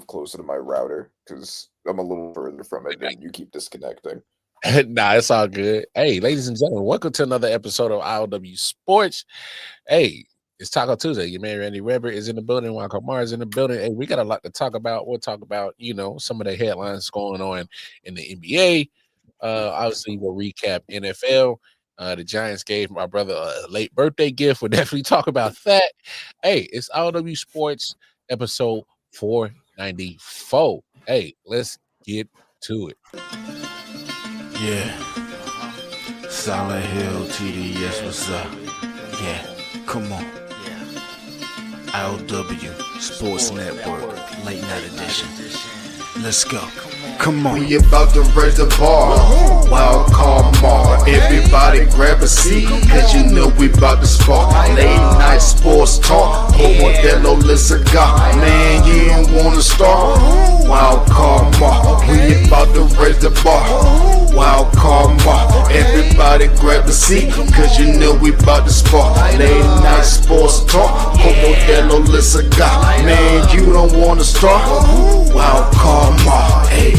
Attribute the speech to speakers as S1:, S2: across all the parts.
S1: closer to my router because I'm a little further from it and you keep disconnecting.
S2: Nah, it's all good. Hey, ladies and gentlemen, welcome to another episode of I.O.W. Sports. Hey, it's Taco Tuesday. Your man Randy Weber is in the building. Waka Mar is in the building. Hey, we got a lot to talk about. We'll talk about, some of the headlines going on in the NBA. Obviously, we'll recap NFL. The Giants gave my brother a late birthday gift. We'll definitely talk about that. Hey, it's I.O.W. Sports episode 494. Hey, let's get to it.
S3: Yeah. Solid Hill TDS, what's up? Yeah, come on. I.O.W. Sports Network, late night edition. Let's go. Come on.
S4: We about to raise the bar. Wild card mar. Everybody grab a seat, cause you know we about to spark. Late night sports talk. Modelo Le Cigar. Man, you don't wanna start. Wild card mar. We about to raise the bar. Wild card mar. Everybody grab a seat, cause you know we about to spark. Late night sports talk. Modelo Le Cigar. Man, you don't wanna start. Wild card mar. Hey.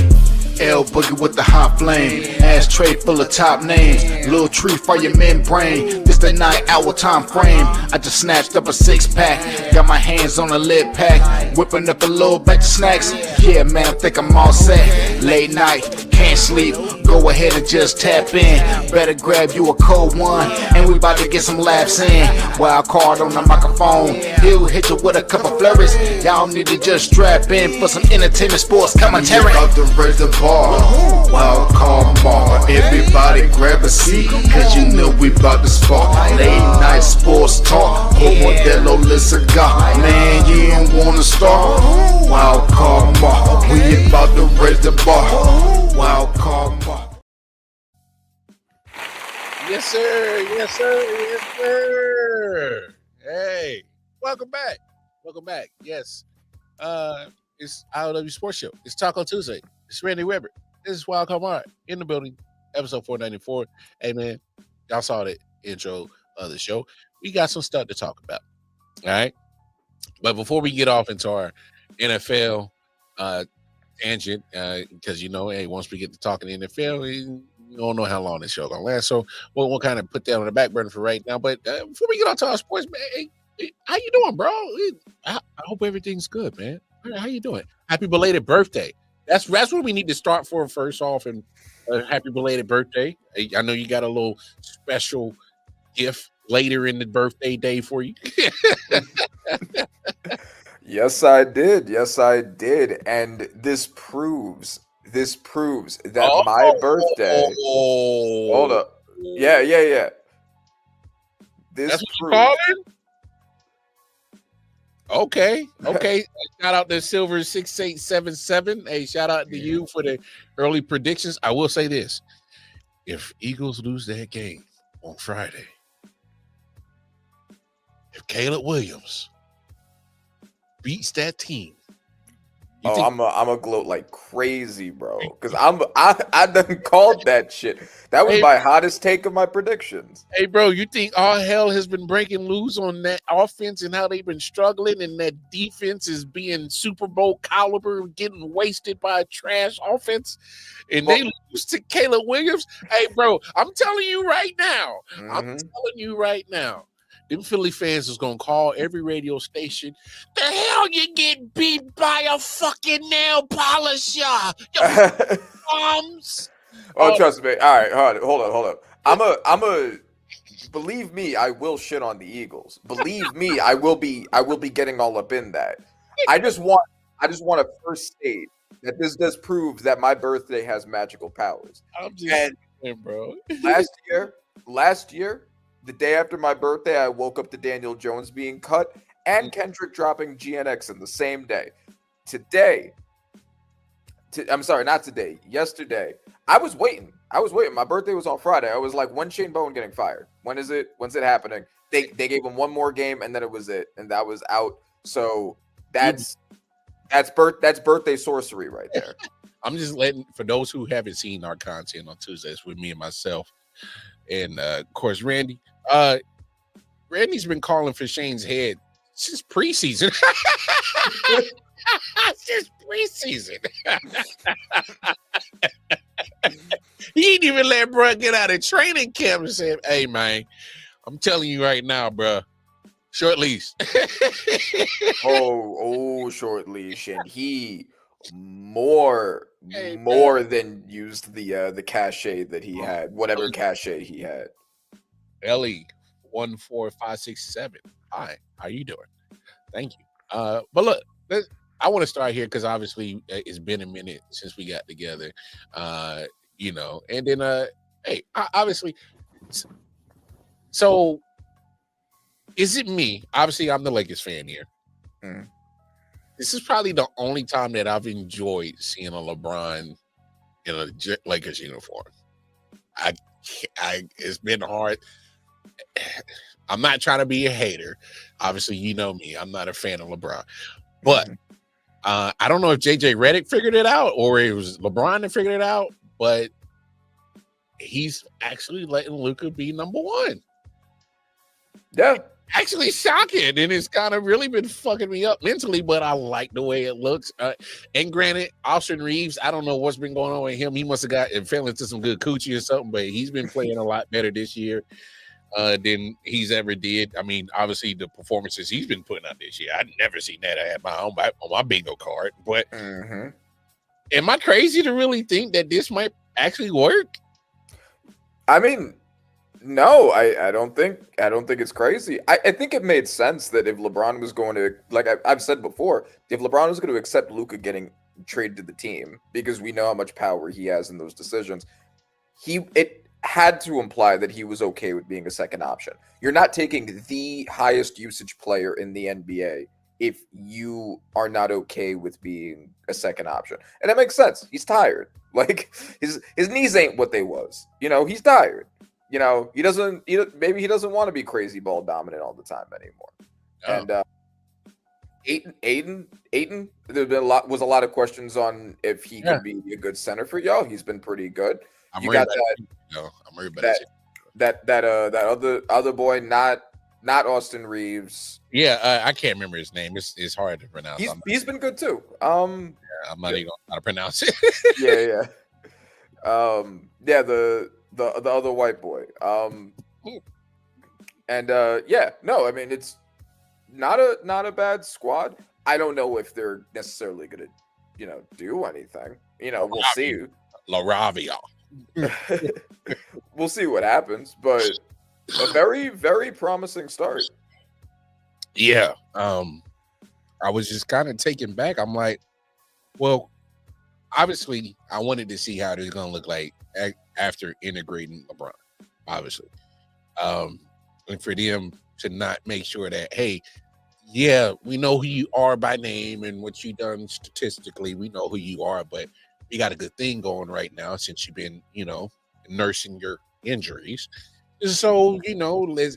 S4: L Boogie with the hot flame, ashtray full of top names, little tree for your membrane. This the 9-hour time frame. I just snatched up a 6-pack, got my hands on a lid pack, whipping up a little batch of snacks. Yeah, man, I think I'm all set. Late night, can't sleep. Go ahead and just tap in. Better grab you a cold one, and we about to get some laps in. Wild card on the microphone, he'll hit you with a couple flurries. Y'all need to just strap in for some entertainment sports commentary. We about to raise the bar. Wild card bar. Everybody grab a seat, cause you know we about to spark. Late night sports talk. Modelo Le Cigar. Man, you don't wanna start. Wild card bar. We about to raise the bar. Wild card bar.
S2: Yes, sir. Yes, sir. Yes, sir. Hey, welcome back. Welcome back. Yes. It's I.O.W. Sports Show. It's Taco Tuesday. It's Randy Weber. This is Wild Card in the building, episode 494. Hey, man, y'all saw the intro of the show. We got some stuff to talk about. All right. But before we get off into our NFL tangent, because, hey, once we get to talking NFL, we don't know how long this show going to last. So we'll kind of put that on the back burner for right now. But before we get on to our sports, man, hey, how you doing, bro? I hope everything's good, man. How you doing? Happy belated birthday. That's what we need to start for first off, and happy belated birthday. I know you got a little special gift later in the birthday day for you.
S1: Yes, I did. Yes, I did. And this proves that my birthday. Hold up. Yeah. This
S2: That's what you call it? Okay. Shout out to Silver 6877. Hey, shout out to you for the early predictions. I will say this: if Eagles lose that game on Friday, if Caleb Williams beats that team,
S1: I'm a gloat like crazy, bro. Because I done called that shit. That was my hottest take of my predictions.
S2: Hey, bro, you think all hell has been breaking loose on that offense and how they've been struggling, and that defense is being Super Bowl caliber, getting wasted by a trash offense, and they lose to Caleb Williams? Hey, bro, I'm telling you right now. Them Philly fans is gonna call every radio station. The hell you get beat by a fucking nail polisher? Bombs.
S1: Oh, trust me. All right, hold up. I'm a believe me, I will shit on the Eagles. Believe me, I will be getting all up in that. I just want to first state that this does prove that my birthday has magical powers.
S2: I'm just saying, bro.
S1: Last year, the day after my birthday, I woke up to Daniel Jones being cut and Kendrick dropping GNX in the same day. Yesterday, I was waiting. My birthday was on Friday. I was like, when's Shane Bowen getting fired? When's it happening? They gave him one more game and then it was it. And that was out. So that's birthday sorcery right there.
S2: I'm just letting, for those who haven't seen our content on Tuesdays with me and myself, and of course Randy. Randy's been calling for Shane's head since preseason. It's just preseason. He didn't even let bro get out of training camp and say, "Hey man, I'm telling you right now, bro, short leash."
S1: Short leash, and he more
S2: Hey,
S1: more than used the cachet that he had, whatever cachet he had.
S2: Ellie 14567. Hi, how you doing? Thank you. But look, I want to start here because obviously it's been a minute since we got together. You know, and then hey, obviously, so is it me? Obviously, I'm the Lakers fan here.
S1: Mhm.
S2: This is probably the only time that I've enjoyed seeing a LeBron in a Lakers uniform. It's been hard. I'm not trying to be a hater. Obviously, you know me. I'm not a fan of LeBron. But I don't know if JJ Redick figured it out or it was LeBron that figured it out, but he's actually letting Luka be number one.
S1: Yeah.
S2: Actually shocking, and it's kind of really been fucking me up mentally, but I like the way it looks. And granted, Austin Reeves, I don't know what's been going on with him. He must have got fell into some good coochie or something, but he's been playing a lot better this year than he's ever did. I mean, obviously the performances he's been putting out this year, I'd never seen that. I had on my bingo card. But am I crazy to really think that this might actually work?
S1: I mean, no, I don't think it's crazy. I think it made sense that if LeBron was going to, like I've said before, if LeBron was going to accept Luka getting traded to the team, because we know how much power he has in those decisions, it had to imply that he was okay with being a second option. You're not taking the highest usage player in the NBA if you are not okay with being a second option. And that makes sense. He's tired. Like his knees ain't what they was. You know, he's tired. You know, maybe he doesn't want to be crazy ball dominant all the time anymore. Oh. And Ayton, there's been a lot of questions on if he could be a good center for y'all. He's been pretty good. I'm worried about that other boy, not Austin Reeves.
S2: Yeah, I can't remember his name. It's hard to pronounce.
S1: He's been good too.
S2: I'm not even how to pronounce it.
S1: yeah. The other white boy. I mean, it's not a bad squad. I don't know if they're necessarily gonna, do anything. We'll see.
S2: LaRavia.
S1: We'll see what happens, but a very, very promising start.
S2: Yeah. I was just kind of taken back. I'm like, well, obviously, I wanted to see how they're gonna look like after integrating LeBron, obviously. And for them to not make sure that, hey, yeah, we know who you are by name and what you've done statistically. We know who you are, but you got a good thing going right now since you've been, nursing your injuries. So, let's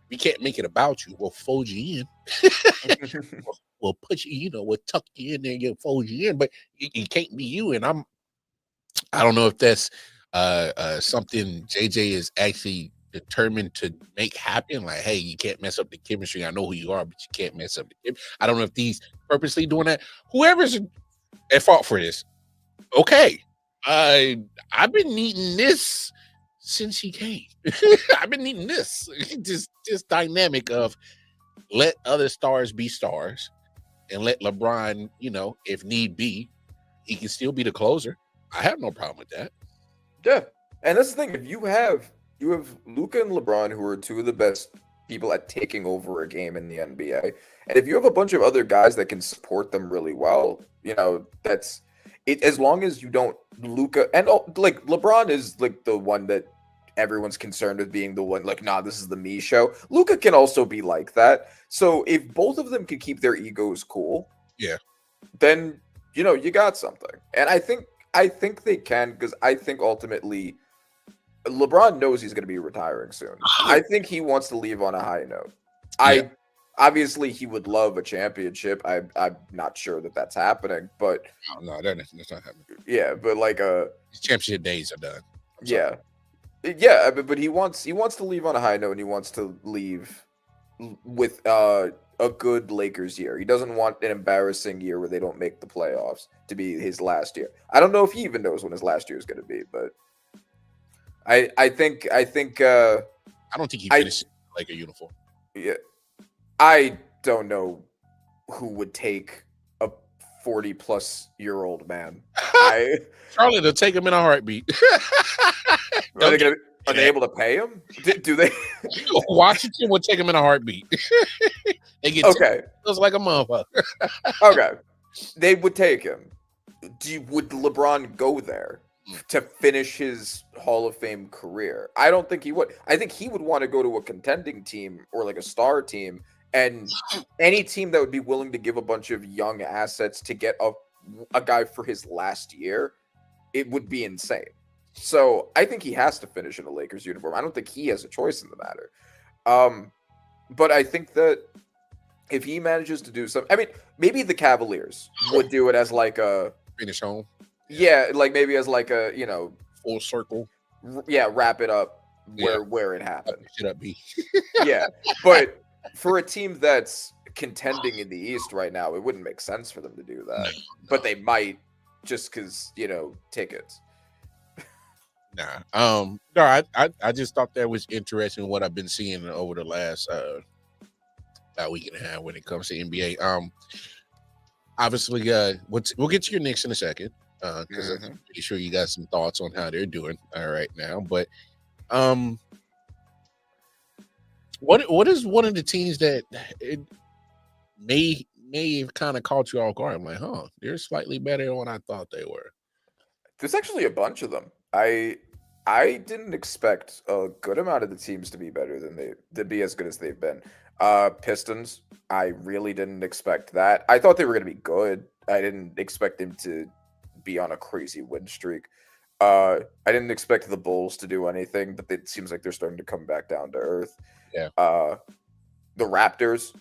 S2: we can't make it about you. We'll fold you in. We'll put you, we'll tuck you in there, you'll fold you in, but you can't be you. And I don't know if that's something JJ is actually determined to make happen. Like, hey, you can't mess up the chemistry. I know who you are, but you can't mess up the chemistry. I don't know if he's purposely doing that. Whoever's at fault for this, okay. I've been needing this since he came. I've been needing this. Just dynamic of let other stars be stars and let LeBron, if need be, he can still be the closer. I have no problem with that.
S1: Yeah. And that's the thing. If you have Luka and LeBron, who are two of the best people at taking over a game in the NBA, and if you have a bunch of other guys that can support them really well, that's it. As long as you don't Luka and like LeBron is like the one that everyone's concerned with being the one like, nah, this is the me show. Luka can also be like that. So if both of them can keep their egos cool,
S2: yeah,
S1: then you got something. And I think they can, because I think ultimately LeBron knows he's going to be retiring soon. I think he wants to leave on a high note.
S2: Yeah.
S1: Obviously he would love a championship. I'm not sure that that's happening, but
S2: no, that's not happening.
S1: Yeah, but like
S2: his championship days are done.
S1: Yeah, but he wants to leave on a high note, and he wants to leave with a good Lakers year. He doesn't want an embarrassing year where they don't make the playoffs to be his last year. I don't know if he even knows when his last year is going to be, but I think
S2: I don't think he
S1: I-
S2: finished like a uniform.
S1: yeah, I don't know who would take a 40-plus-year-old man.
S2: Charlie, they'll take him in a heartbeat.
S1: Are they able to pay him? Do they?
S2: Washington would take him in a heartbeat. They get
S1: Okay.
S2: feels like a motherfucker.
S1: Okay, they would take him. Would LeBron go there to finish his Hall of Fame career? I don't think he would. I think he would want to go to a contending team or like a star team, and any team that would be willing to give a bunch of young assets to get a guy for his last year. It would be insane. So I think he has to finish in a Lakers uniform. I don't think he has a choice in the matter. But I think that if he manages to do something, I mean, maybe the Cavaliers would do it as like a
S2: Finish home.
S1: yeah, like maybe as like a
S2: Full circle.
S1: wrap it up where it
S2: Up
S1: happened.
S2: the shit up, B.
S1: Yeah, but for a team that's contending in the East right now, it wouldn't make sense for them to do that. But they might just because tickets.
S2: Nah. No, I just thought that was interesting what I've been seeing over the last about week and a half when it comes to NBA. Obviously, we'll get to your Knicks in a second because I'm pretty sure you got some thoughts on how they're doing right now. But what is one of the teams that it may have kind of caught you off guard? I'm like, they're slightly better than what I thought they were.
S1: There's actually a bunch of them. I didn't expect a good amount of the teams to be better than to be as good as they've been. Pistons, I really didn't expect that. I thought they were going to be good. I didn't expect them to be on a crazy win streak. I didn't expect the Bulls to do anything, but it seems like they're starting to come back down to earth.
S2: Yeah.
S1: The Raptors,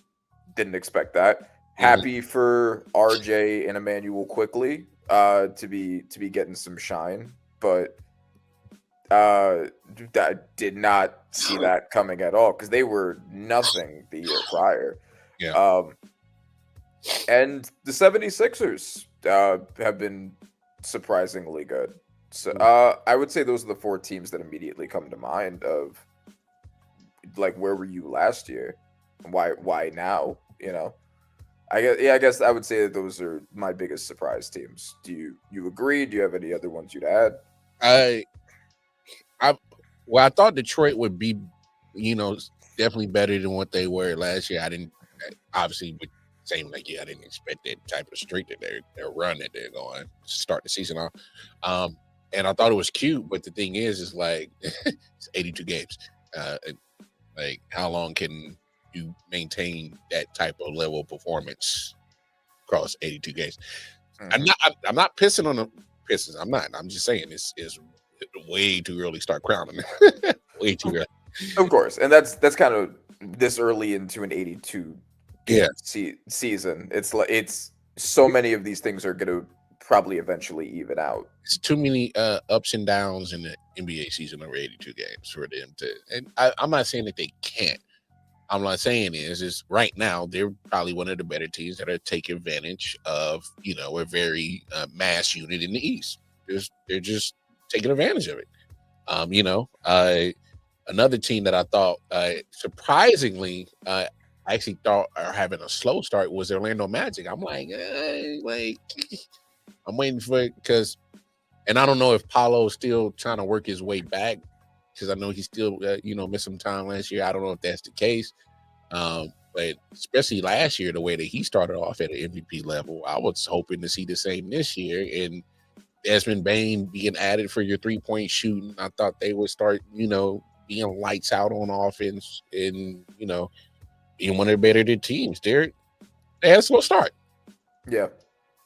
S1: didn't expect that. Happy for RJ and Emmanuel quickly to be getting some shine, but I did not see that coming at all because they were nothing the year prior.
S2: Yeah.
S1: And the 76ers have been surprisingly good. So I would say those are the four teams that immediately come to mind of like, where were you last year? Why now? I guess I would say that those are my biggest surprise teams. Do you agree? Do you have any other ones you'd add?
S2: I thought Detroit would be, definitely better than what they were last year. I didn't, obviously, with same like you, I didn't expect that type of streak that they're run that they're going to start the season off. And I thought it was cute, but the thing is like it's 82 games. Like how long can you maintain that type of level of performance across 82 games? I'm not pissing on the Pistons. I'm not. I'm just saying it's way too early to start crowning. Way too early.
S1: Of course, and that's kind of this early into an 82 season. It's like so many of these things are going to probably eventually even out.
S2: It's too many ups and downs in the NBA season over 82 games for them to. And I'm not saying that they can't. I'm not saying is right now they're probably one of the better teams that are taking advantage of a very mass unit in the East. They're just taking advantage of it. Another team that I thought surprisingly I actually thought are having a slow start was Orlando Magic. I'm like I'm waiting for it because, and I don't know if Paolo's still trying to work his way back because I know he still missed some time last year. I don't know if that's the case. But especially last year, the way that he started off at an MVP level, I was hoping to see the same this year. And Desmond Bane being added for your 3-point shooting, I thought they would start, being lights out on offense and, being one of the better teams. They had a slow start.
S1: Yeah.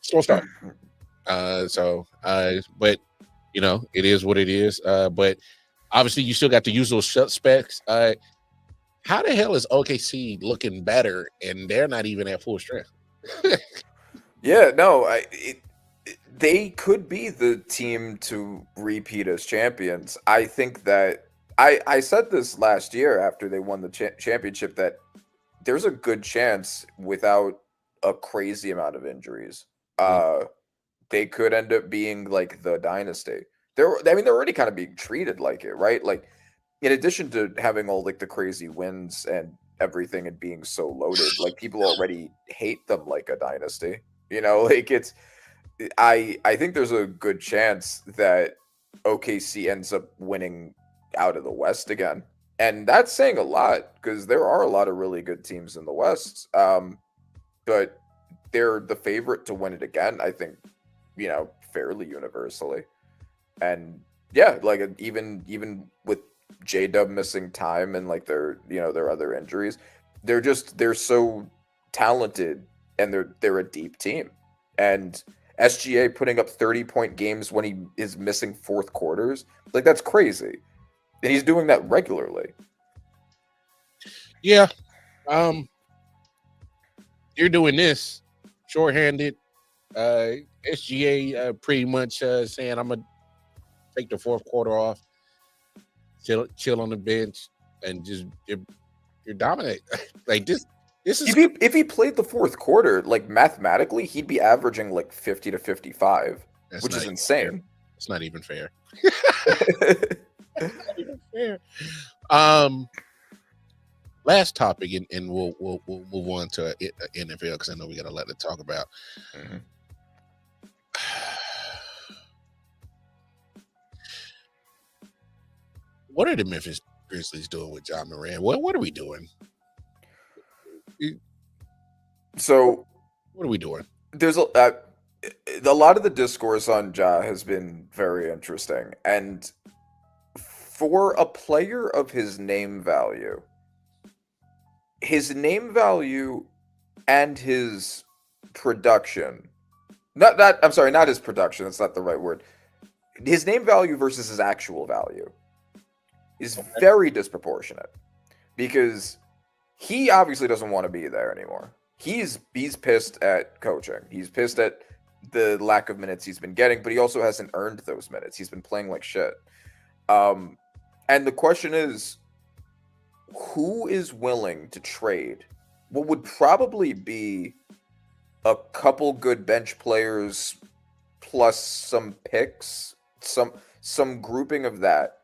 S2: Slow start. But it is what it is. But obviously you still got to use those specs. How the hell is OKC looking better and they're not even at full strength?
S1: Yeah, no, they could be the team to repeat as champions. I think that I said this last year after they won the championship that there's a good chance without a crazy amount of injuries, they could end up being like the dynasty. They're already kind of being treated like it, right? Like, in addition to having all like the crazy wins and everything and being so loaded, like people already hate them like a dynasty. You know, like it's I think there's a good chance that OKC ends up winning out of the West again. And that's saying a lot because there are a lot of really good teams in the West. But they're the favorite to win it again, I think, fairly universally. And yeah, like even with J-Dub missing time and like their other injuries, they're so talented and they're a deep team. And SGA putting up 30-point games when he is missing fourth quarters, like that's crazy. And he's doing that regularly.
S2: Yeah. You're doing this shorthanded. SGA pretty much saying I'm gonna take the fourth quarter off, chill on the bench, and just you're dominate. Like this is
S1: if he played the fourth quarter, like mathematically, he'd be averaging like 50 to 55, which is insane.
S2: Fair. It's not even fair. Not even fair. Last topic, and we'll move on to NFL because I know we got a lot to talk about.
S1: Mm-hmm.
S2: What are the Memphis Grizzlies doing with John Moran? What are we doing?
S1: So
S2: what are we doing?
S1: There's a lot of the discourse on Ja has been very interesting, and for a player of his name value and his production, not his production, that's not the right word. His name value versus his actual value is very disproportionate because he obviously doesn't want to be there anymore. He's pissed at coaching. He's pissed at the lack of minutes he's been getting, but he also hasn't earned those minutes. He's been playing like shit. And the question is, who is willing to trade what would probably be a couple good bench players plus some picks, some grouping of that,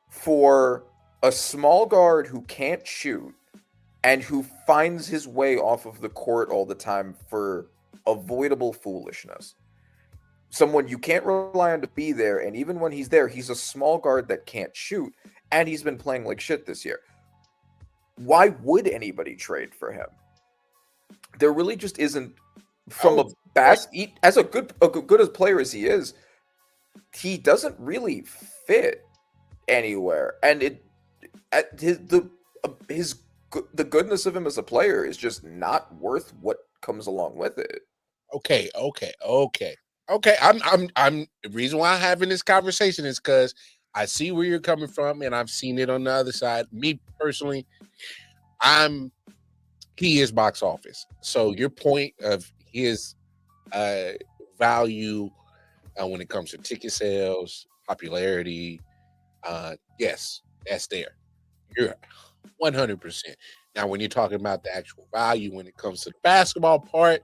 S1: for a small guard who can't shoot and who finds his way off of the court all the time for avoidable foolishness? Someone you can't rely on to be there, and even when he's there, he's a small guard that can't shoot, and he's been playing like shit this year. Why would anybody trade for him? There really just isn't. From as good a player as he is, he doesn't really fit anywhere, and the goodness of him as a player is just not worth what comes along with it.
S2: Okay. I'm the reason why I'm having this conversation is because I see where you're coming from, and I've seen it on the other side. Me personally, he is box office. So your point of his value when it comes to ticket sales, popularity, yes, that's there. You're 100%. Now, when you're talking about the actual value, when it comes to the basketball part,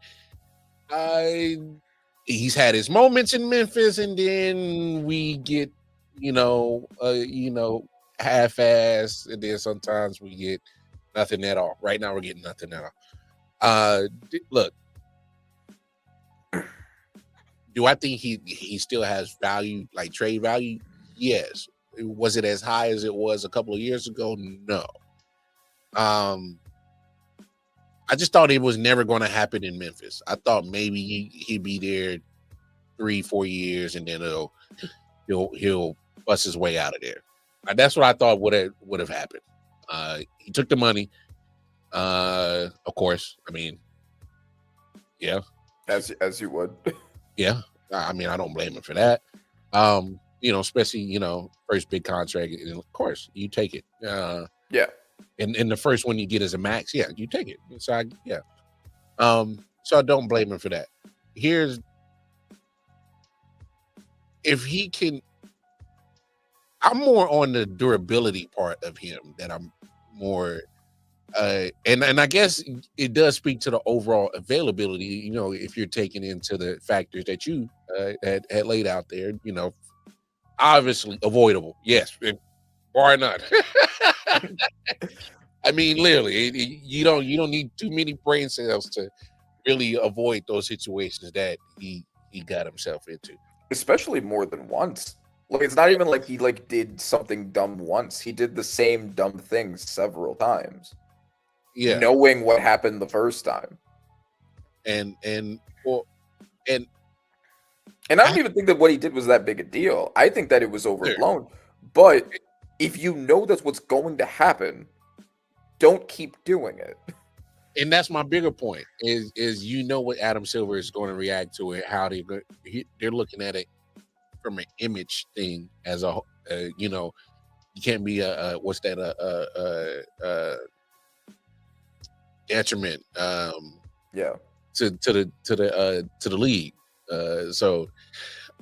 S2: he's had his moments in Memphis, and then we get, half-ass, and then sometimes we get nothing at all. Right now, we're getting nothing at all. Look, do I think he still has value, like trade value? Yes. Was it as high as it was a couple of years ago? No. I just thought it was never going to happen in Memphis. I thought maybe he'd be there 3-4 years, and then he'll bust his way out of there. That's what I thought would have happened. He took the money, of course. I mean, yeah,
S1: as you would.
S2: Yeah, I mean, I don't blame him for that. Especially first big contract, and of course you take it.
S1: Yeah.
S2: And the first one you get is a max. Yeah, you take it. So so I don't blame him for that. If he can, I'm more on the durability part of him that I'm more And I guess it does speak to the overall availability. You know, if you're taking into the factors that you had laid out there, you know, obviously avoidable. Yes, bar none. I mean, literally, you don't need too many brain cells to really avoid those situations that he got himself into.
S1: Especially more than once. Like it's not even like he like did something dumb once. He did the same dumb thing several times.
S2: Yeah,
S1: Knowing what happened the first time.
S2: and well, and
S1: And I don't even think that what he did was that big a deal. I think that it was overblown. But if you know that's what's going to happen, don't keep doing it.
S2: and that's my bigger point is you know what Adam Silver is going to react to it, how they're looking at it from an image thing as a you know, you can't be a what's that detriment
S1: Yeah.
S2: to the league. So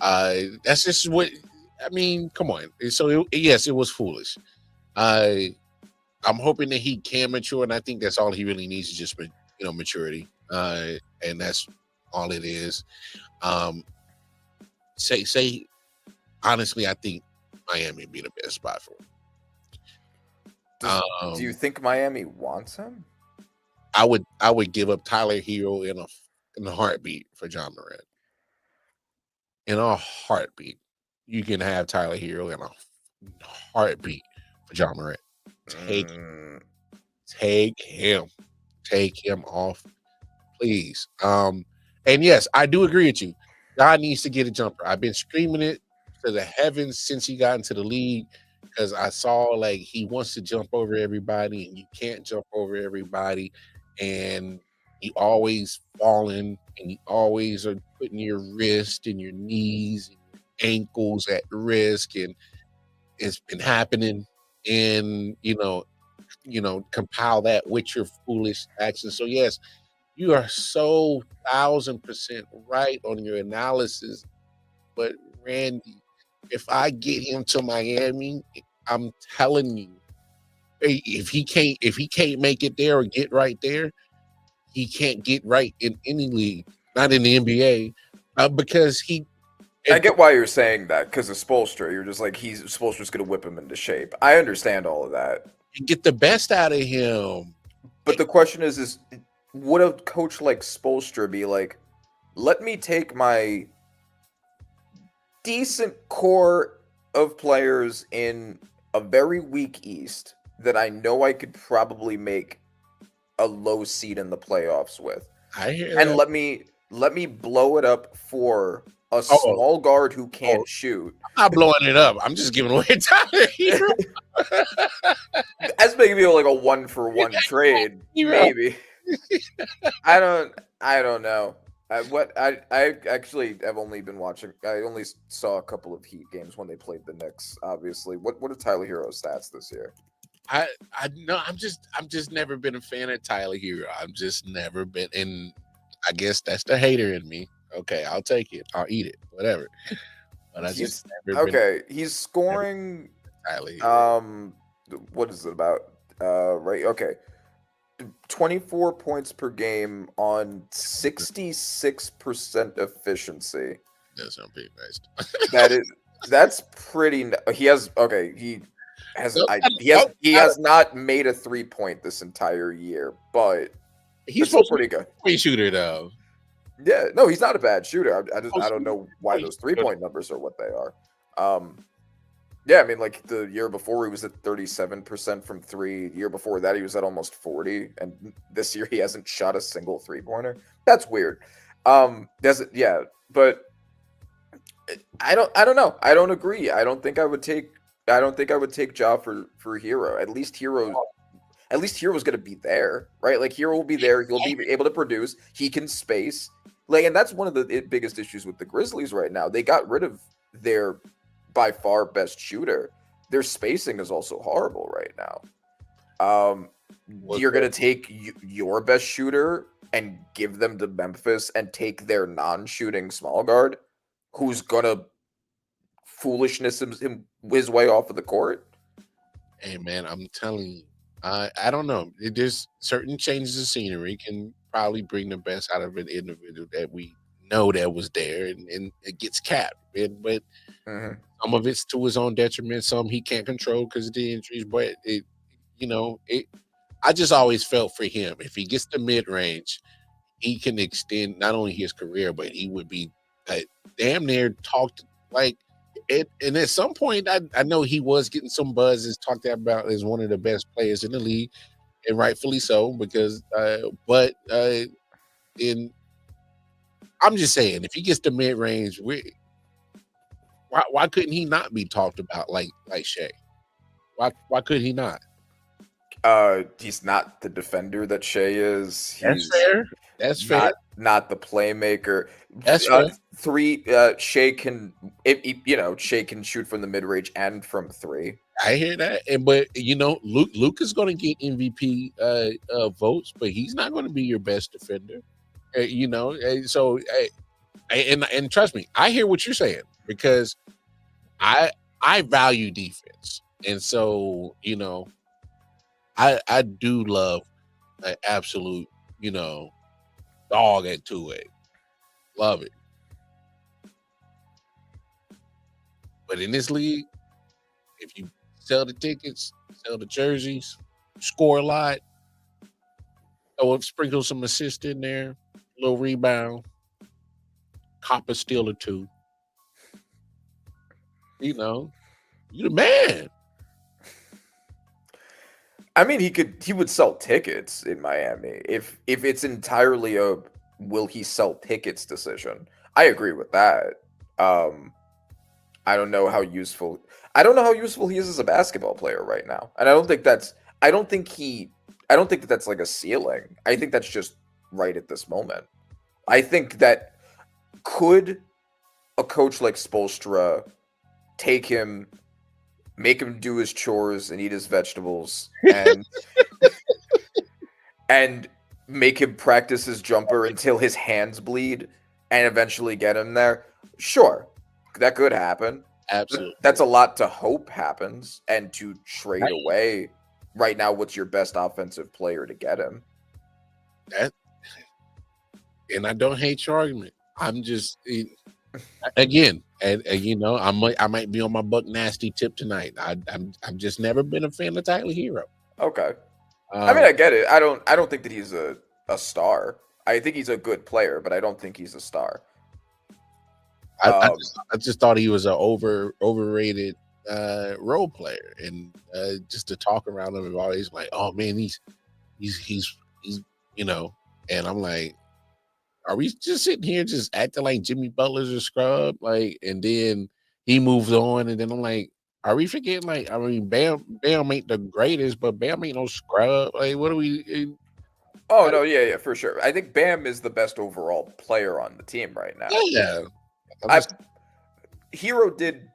S2: that's just what I mean. Come on. So yes, it was foolish. I'm hoping that he can mature, and I think that's all he really needs is just maturity. And that's all it is. Say honestly, I think Miami would be the best spot for him.
S1: Do you think Miami wants him?
S2: I would give up Tyler Hero in a heartbeat for John Morant. In a heartbeat, you can have Tyler Hero in a heartbeat for John Morant. Take him off, please. And yes, I do agree with you. God needs to get a jumper. I've been screaming it to the heavens since he got into the league because I saw like he wants to jump over everybody, and you can't jump over everybody, and you always falling, and you always are putting your wrist and your knees and your ankles at risk, and it's been happening. And compile that with your foolish actions. So yes, you are so 1,000% right on your analysis. But Randy, if I get him to Miami, I'm telling you, if he can't make it there or get right there, he can't get right in any league, not in the NBA, because
S1: I get why you're saying that because of Spoelstra. You're just like Spoelstra's going to whip him into shape. I understand all of that.
S2: Get the best out of him.
S1: But the question is would a coach like Spoelstra be like, let me take my decent core of players in a very weak East that I know I could probably make a low seed in the playoffs with, and let me blow it up for a small guard who can't shoot.
S2: I'm not blowing it up. I'm just giving away Tyler Hero.
S1: That's maybe like a 1-for-1 trade, maybe. I don't know. I actually have only been watching. I only saw a couple of Heat games when they played the Knicks. Obviously, what are Tyler Hero's stats this year?
S2: I know. I'm just never been a fan of Tyler Hero. I've just never been, and I guess that's the hater in me. Okay, I'll take it. I'll eat it. Whatever. But
S1: He's scoring. What is it about? Right. Okay. 24 points per game on 66% efficiency.
S2: That's not pretty nice.
S1: That's pretty. He has not made a 3-point this entire year, but
S2: he's
S1: pretty good.
S2: Great shooter though.
S1: Yeah, no, he's not a bad shooter. I don't know why those 3-point numbers are what they are. Yeah, I mean, like the year before he was at 37% from three. The year before that he was at almost 40, and this year he hasn't shot a single 3-pointer. That's weird. But I don't know. I don't agree. I don't think I would take Ja for Hero. At least Hero's going to be there, right? Like Hero will be there. He'll be able to produce. He can space. Like, and that's one of the biggest issues with the Grizzlies right now. They got rid of their by far best shooter. Their spacing is also horrible right now. You're going to take your best shooter and give them to Memphis and take their non-shooting small guard who's going to foolishness his way off of the court.
S2: Hey man, I'm telling you, I don't know. There's certain changes of scenery can probably bring the best out of an individual that we know that was there, and it gets capped. But
S1: Mhm.
S2: some of it's to his own detriment. Some he can't control because of the injuries. But it. I just always felt for him if he gets the mid range, he can extend not only his career, but he would be damn near talked like it. And at some point, I know he was getting some buzz, is talked about as one of the best players in the league, and rightfully so. Because, in I'm just saying, if he gets the mid range, why couldn't he not be talked about like Shea? Why could he not?
S1: He's not the defender that Shea is.
S2: That's
S1: He's
S2: fair. That's fair.
S1: not the playmaker.
S2: That's fair.
S1: Shea can Shea can shoot from the mid range and from three.
S2: I hear that, but Luke is going to get MVP votes, but he's not going to be your best defender. So and trust me, I hear what you're saying because I value defense, and so I do love an absolute dog at 2A. Love it, but in this league, if you sell the tickets, sell the jerseys, score a lot, sprinkle some assist in there, little rebound, cop a steal or two. You the man.
S1: I mean, he would sell tickets in Miami if it's entirely a will he sell tickets decision. I agree with that. I don't know how useful he is as a basketball player right now, and I don't think that that's like a ceiling. I think that's just right at this moment. I think that could a coach like Spoelstra take him, make him do his chores and eat his vegetables, and and make him practice his jumper until his hands bleed, and eventually get him there? Sure, that could happen.
S2: Absolutely.
S1: That's a lot to hope happens, and to trade away right now what's your best offensive player to get him.
S2: And I don't hate your argument. I'm just again, and I might be on my Buck Nasty tip tonight. I've just never been a fan of Tyler Hero.
S1: Okay. I mean, I get it. I don't think that he's a star. I think he's a good player, but I don't think he's a star.
S2: I just thought he was an overrated role player, and just to talk around him and always like, oh man, he's and I'm like, are we just sitting here just acting like Jimmy Butler's a scrub? Like, and then he moves on, and then I'm like, are we forgetting? Like, I mean, Bam ain't the greatest, but Bam ain't no scrub. Like, what do we?
S1: Oh no, yeah, for sure. I think Bam is the best overall player on the team right now.
S2: Yeah.
S1: Hero did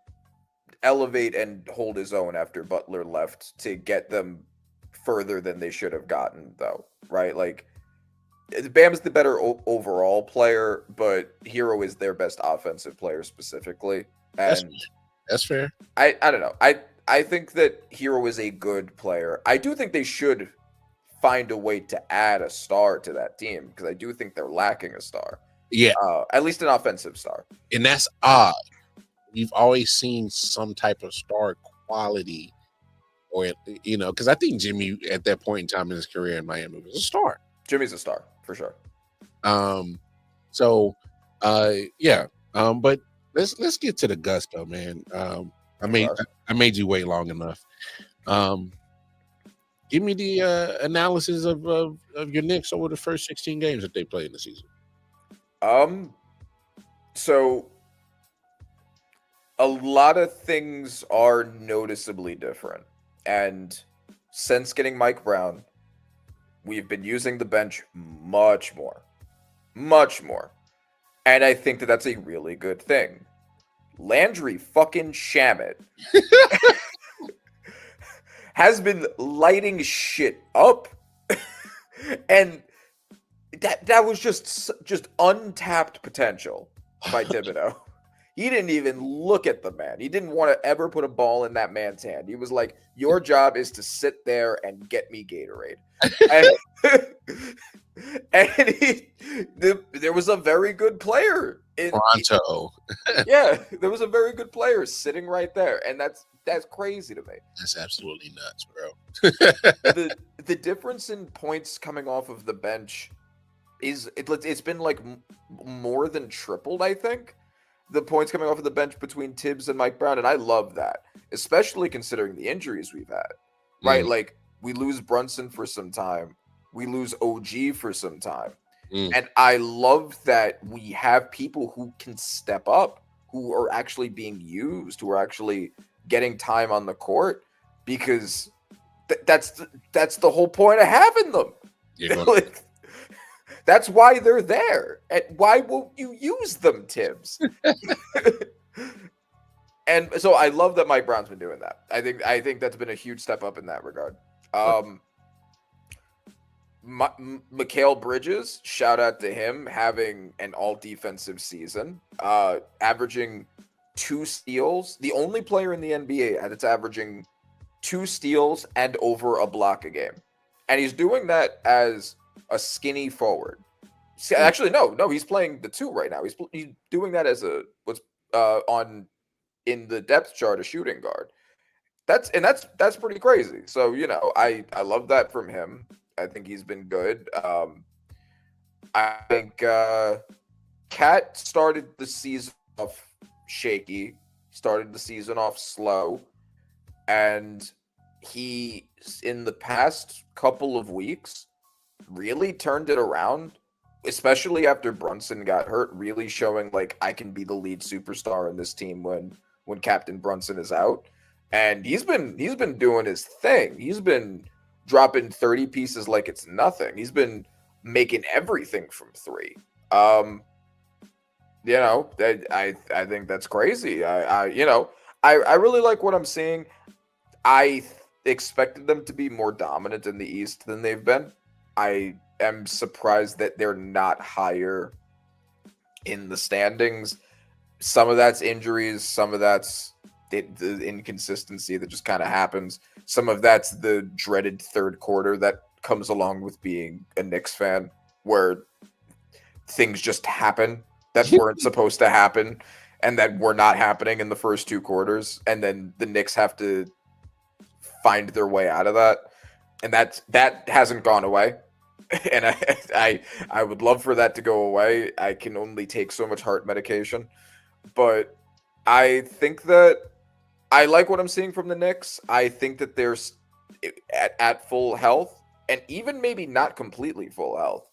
S1: elevate and hold his own after Butler left to get them further than they should have gotten, though, right? Like, Bam's the better overall player, but Hero is their best offensive player specifically. And
S2: that's fair.
S1: I don't know. I think that Hero is a good player. I do think they should find a way to add a star to that team, because I do think they're lacking a star.
S2: Yeah.
S1: At least an offensive star.
S2: And that's odd. We've always seen some type of star quality, or because I think Jimmy at that point in time in his career in Miami was a star.
S1: Jimmy's a star for sure.
S2: But let's get to the gusto, man. I made you wait long enough. Give me the analysis of your Knicks over the first 16 games that they played in the season.
S1: So a lot of things are noticeably different, and since getting Mike Brown, we've been using the bench much more, and I think that that's a really good thing. Landry fucking Shamet has been lighting shit up, and that was just untapped potential by Thibodeau. He didn't even look at the man. He didn't want to ever put a ball in that man's hand. He was like, "Your job is to sit there and get me Gatorade." There was a very good player.
S2: Toronto.
S1: Yeah, there was a very good player sitting right there, and that's crazy to me.
S2: That's absolutely nuts, bro.
S1: The difference in points coming off of the bench it's been like more than tripled, I think. The points coming off of the bench between Tibbs and Mike Brown, and I love that, especially considering the injuries we've had. Right, like we lose Brunson for some time, we lose OG for some time, and I love that we have people who can step up, who are actually being used, who are actually getting time on the court, because that's the whole point of having them. Like, that's why they're there. And why won't you use them, Tibbs? And so I love that Mike Brown's been doing that. I think that's been a huge step up in that regard. Mikal Bridges, shout out to him, having an all-defensive season, averaging 2 steals. The only player in the NBA that's averaging 2 steals and over a block a game. And he's doing that as a skinny forward. Actually, no, he's playing the 2 right now. He's doing that as in the depth chart, a shooting guard. That's pretty crazy. So, I love that from him. I think he's been good. I think Cat started the season off shaky, started the season off slow, and he, in the past couple of weeks, really turned it around, especially after Brunson got hurt, really showing like, I can be the lead superstar in this team when Captain Brunson is out. And he's been doing his thing. He's been dropping 30 pieces like it's nothing. He's been making everything from 3. I think that's crazy. I really like what I'm seeing. I expected them to be more dominant in the East than they've been. I am surprised that they're not higher in the standings. Some of that's injuries. Some of that's the inconsistency that just kind of happens. Some of that's the dreaded third quarter that comes along with being a Knicks fan, where things just happen that weren't supposed to happen and that were not happening in the first 2 quarters. And then the Knicks have to find their way out of that. And that hasn't gone away. And I would love for that to go away. I can only take so much heart medication. But I think that I like what I'm seeing from the Knicks. I think that they're at full health, and even maybe not completely full health,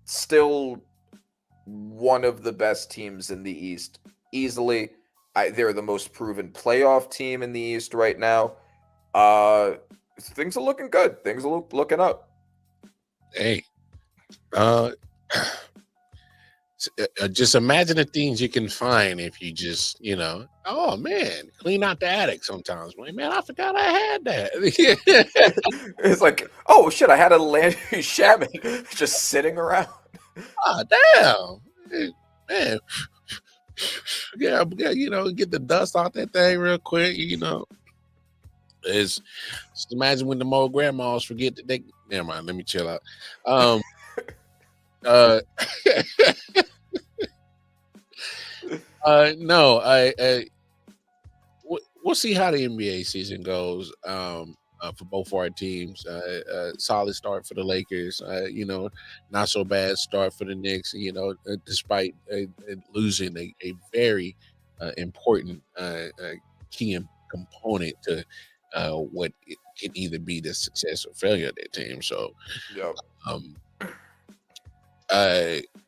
S1: still one of the best teams in the East, easily. They're the most proven playoff team in the East right now. Things are looking good. Things are looking up.
S2: Hey, just imagine the things you can find if you just, oh man, clean out the attic sometimes. Like, man, I forgot I had that.
S1: It's like, oh shit, I had a Landry Shaman just sitting around.
S2: Oh, damn. Man. Yeah, get the dust off that thing real quick, Just imagine when the more grandmas forget that they. Never mind. Let me chill out. No, we'll see how the NBA season goes. For both our teams, solid start for the Lakers. Not so bad start for the Knicks. Despite losing a very important key component to what it can either be the success or failure of their team. So,
S1: yep.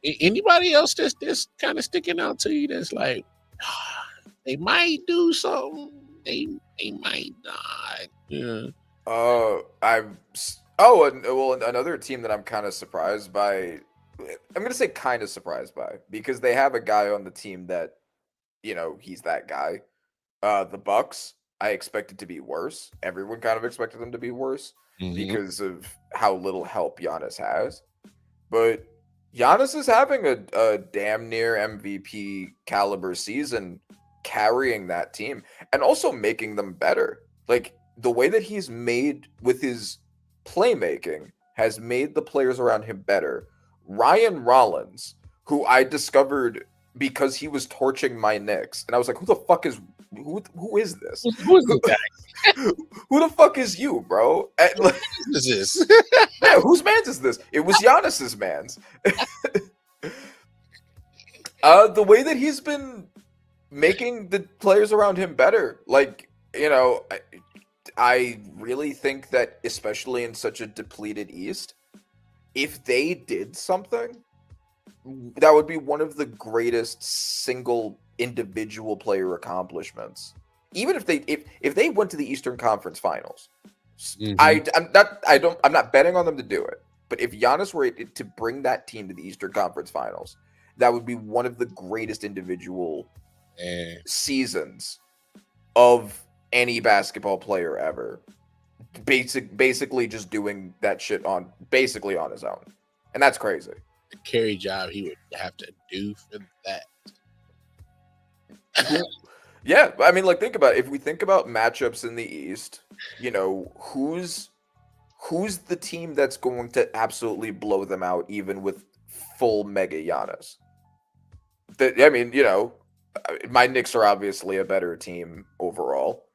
S2: Anybody else that's kind of sticking out to you that's like they might do something, they might not. Yeah.
S1: Another team that I'm kind of surprised by. I'm gonna say kind of surprised by, because they have a guy on the team that, he's that guy. The Bucks. I expected to be worse. Everyone kind of expected them to be worse because of how little help Giannis has. But Giannis is having a damn near MVP caliber season carrying that team and also making them better. Like the way that he's made with his playmaking has made the players around him better. Ryan Rollins, who I discovered because he was torching my Knicks, and I was like, who is this?
S2: Who's this guy?
S1: Who the fuck is you, bro? And, like,
S2: What is this?
S1: yeah, whose man's is this? It was Giannis's man's. The way that he's been making the players around him better, like, you know, I really think that, especially in such a depleted East, if they did something, that would be one of the greatest single individual player accomplishments. Even if they went to the Eastern Conference Finals, I'm not betting on them to do it. But if Giannis were to bring that team to the Eastern Conference Finals, that would be one of the greatest individual seasons of any basketball player ever. Basically just doing that shit on his own. And that's crazy.
S2: The carry job he would have to do for that.
S1: Yeah, I mean, like, think about it. If we think about matchups in the East, you know, who's the team that's going to absolutely blow them out, even with full mega Giannis? I mean, you know, my Knicks are obviously a better team overall,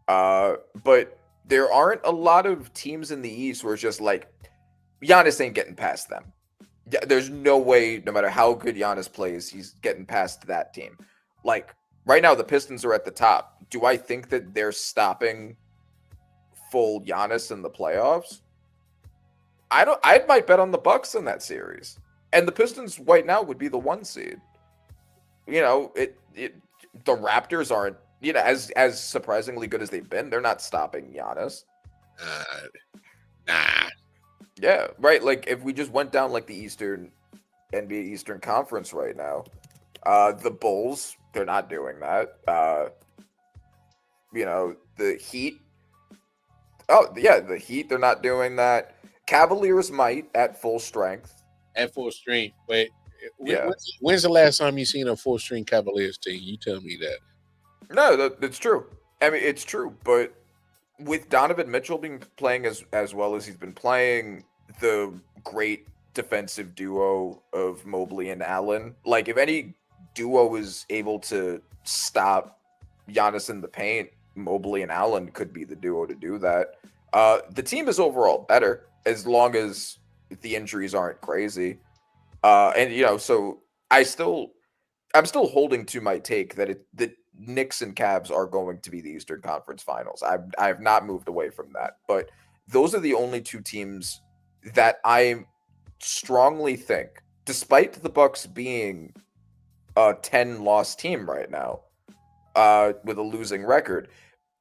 S1: but there aren't a lot of teams in the East where it's just like Giannis ain't getting past them. There's no way, no matter how good Giannis plays, he's getting past that team. Like, right now, the Pistons are at the top. Do I think that they're stopping full Giannis in the playoffs? I might bet on the Bucks in that series. And the Pistons right now would be the 1 seed. You know, the Raptors aren't, you know, as surprisingly good as they've been, they're not stopping Giannis.
S2: Nah.
S1: Yeah, right. Like, if we just went down like the NBA Eastern Conference right now, the Bulls, they're not doing that. You know, the Heat. Oh, yeah, the Heat, they're not doing that. Cavaliers might at full strength.
S2: At full strength. Wait,
S1: Yeah.
S2: when's the last time you seen a full string Cavaliers team? You tell me that.
S1: No, that's true. I mean, it's true, but with Donovan Mitchell playing as well as he's been playing, the great defensive duo of Mobley and Allen, like, if any duo is able to stop Giannis in the paint, Mobley and Allen could be the duo to do that. The team is overall better as long as the injuries aren't crazy. And you know, so I'm still holding to my take that the Knicks and Cavs are going to be the Eastern Conference Finals. I have not moved away from that, but those are the only 2 teams that I strongly think, despite the Bucks being a 10-loss team right now, with a losing record,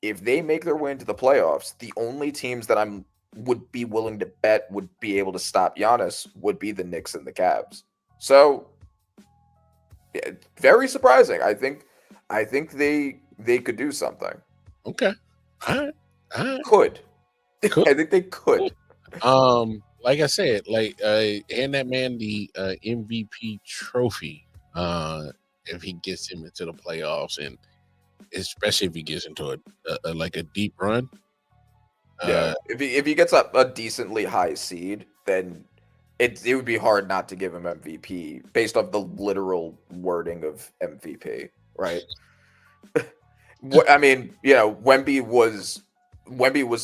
S1: if they make their way into the playoffs, the only teams that would be willing to bet would be able to stop Giannis would be the Knicks and the Cavs. So, yeah, very surprising. I think they could do something.
S2: Okay. All right.
S1: Could.
S2: Could.
S1: I think they could.
S2: Like I said, hand that man the MVP trophy if he gets him into the playoffs, and especially if he gets into a deep run.
S1: Yeah, if he gets up a decently high seed, then it would be hard not to give him MVP based off the literal wording of MVP, right? I mean, you know, Wemby was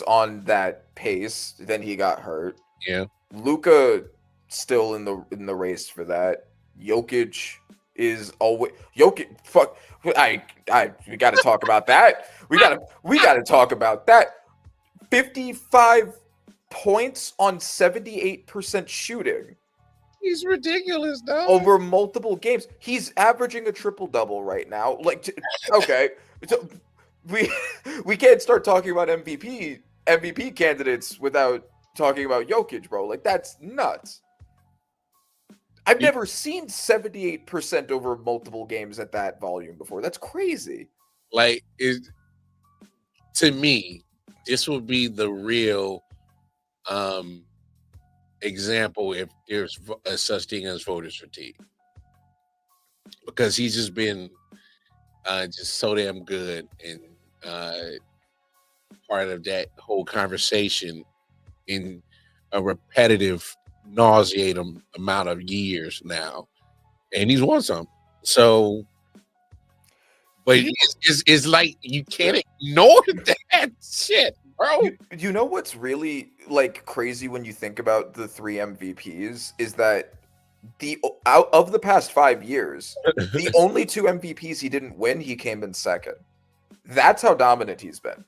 S1: on that pace, then he got hurt.
S2: Yeah,
S1: Luka still in the race for that. Jokic is always Jokic. Fuck, we got to talk about that. We got to talk about that. 55 points on 78% shooting.
S2: he's ridiculous, dog.
S1: Over multiple games. He's averaging a triple-double right now. Like, okay, so we can't start talking about MVP candidates without talking about Jokic, bro. Like, that's nuts. I've never seen 78% over multiple games at that volume before. That's crazy.
S2: Like, to me, this would be the real example if there's a such thing as voters fatigue, because he's just been just so damn good, and part of that whole conversation in a repetitive, nauseating amount of years now, and he's won some. So, but it's like you can't ignore that shit, bro.
S1: You know what's really like crazy when you think about the 3 MVPs is that out of the past 5 years, the only 2 MVPs he didn't win, he came in second. That's how dominant he's been.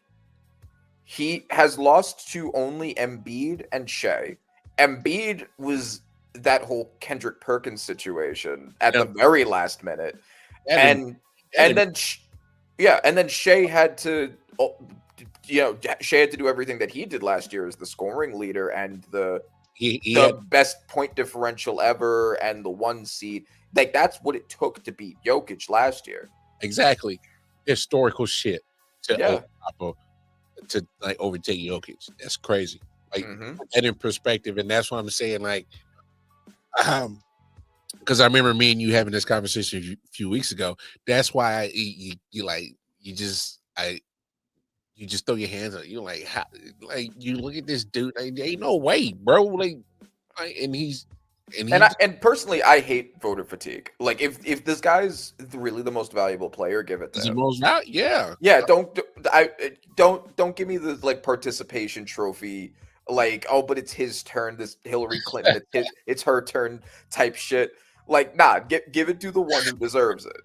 S1: He has lost to only Embiid and Shea. Embiid was that whole Kendrick Perkins situation at the very last minute, and then Shea had to, Shea had to do everything that he did last year as the scoring leader and the best point differential ever and the 1 seed. Like that's what it took to beat Jokic last year.
S2: Exactly, historical shit to like overtake Jokic. That's crazy. Like put that in perspective, and that's what I'm saying. Like, because I remember me and you having this conversation a few weeks ago. That's why you just throw your hands up. You're like, how, like you look at this dude. Like, there ain't no way, bro. Like
S1: and personally, I hate voter fatigue. Like, if this guy's really the most valuable player, give it to him.
S2: The most valuable,
S1: yeah. Don't give me the like participation trophy. Like, oh, but it's his turn. This Hillary Clinton, it's her turn type shit. Like, nah, give it to the one who deserves it.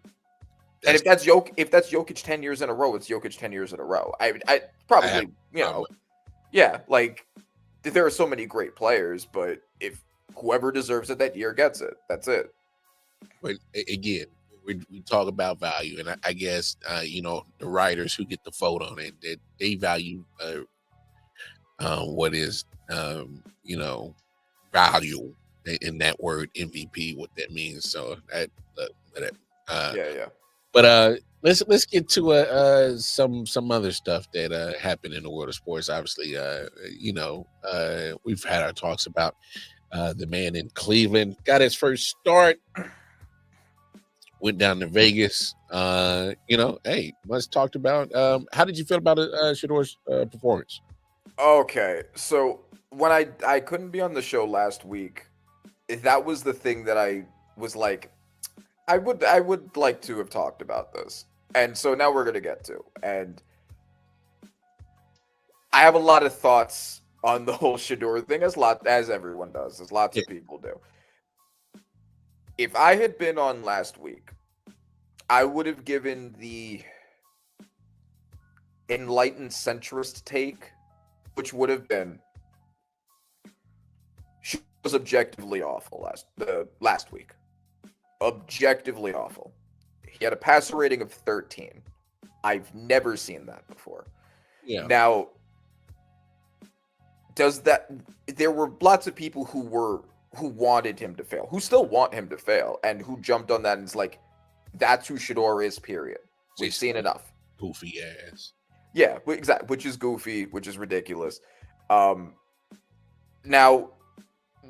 S1: And if that's Jokic 10 years in a row, it's Jokic 10 years in a row. I probably, yeah, like there are so many great players, but if whoever deserves it that year gets it, that's it.
S2: But again, we talk about value, and I guess the writers who get the vote on it, that they value what is value in that word MVP, what that means. So
S1: yeah.
S2: But let's get to some other stuff that happened in the world of sports. Obviously, we've had our talks about the man in Cleveland got his first start, went down to Vegas. Let's talk about how did you feel about Shador's performance?
S1: Okay, so when I couldn't be on the show last week, that was the thing that I was like, I would like to have talked about this. And so now we're going to get to. And I have a lot of thoughts on the whole Shador thing, as everyone does, as lots of people do. If I had been on last week, I would have given the enlightened centrist take, which would have been she was objectively awful last week. Objectively awful. He had a passer rating of 13. I've never seen that before.
S2: Yeah.
S1: Now, there were lots of people who wanted him to fail, who still want him to fail, and who jumped on that and is like, that's who Shador is, period. We've seen enough.
S2: Goofy ass.
S1: Yeah, exactly. Which is goofy, which is ridiculous. Now,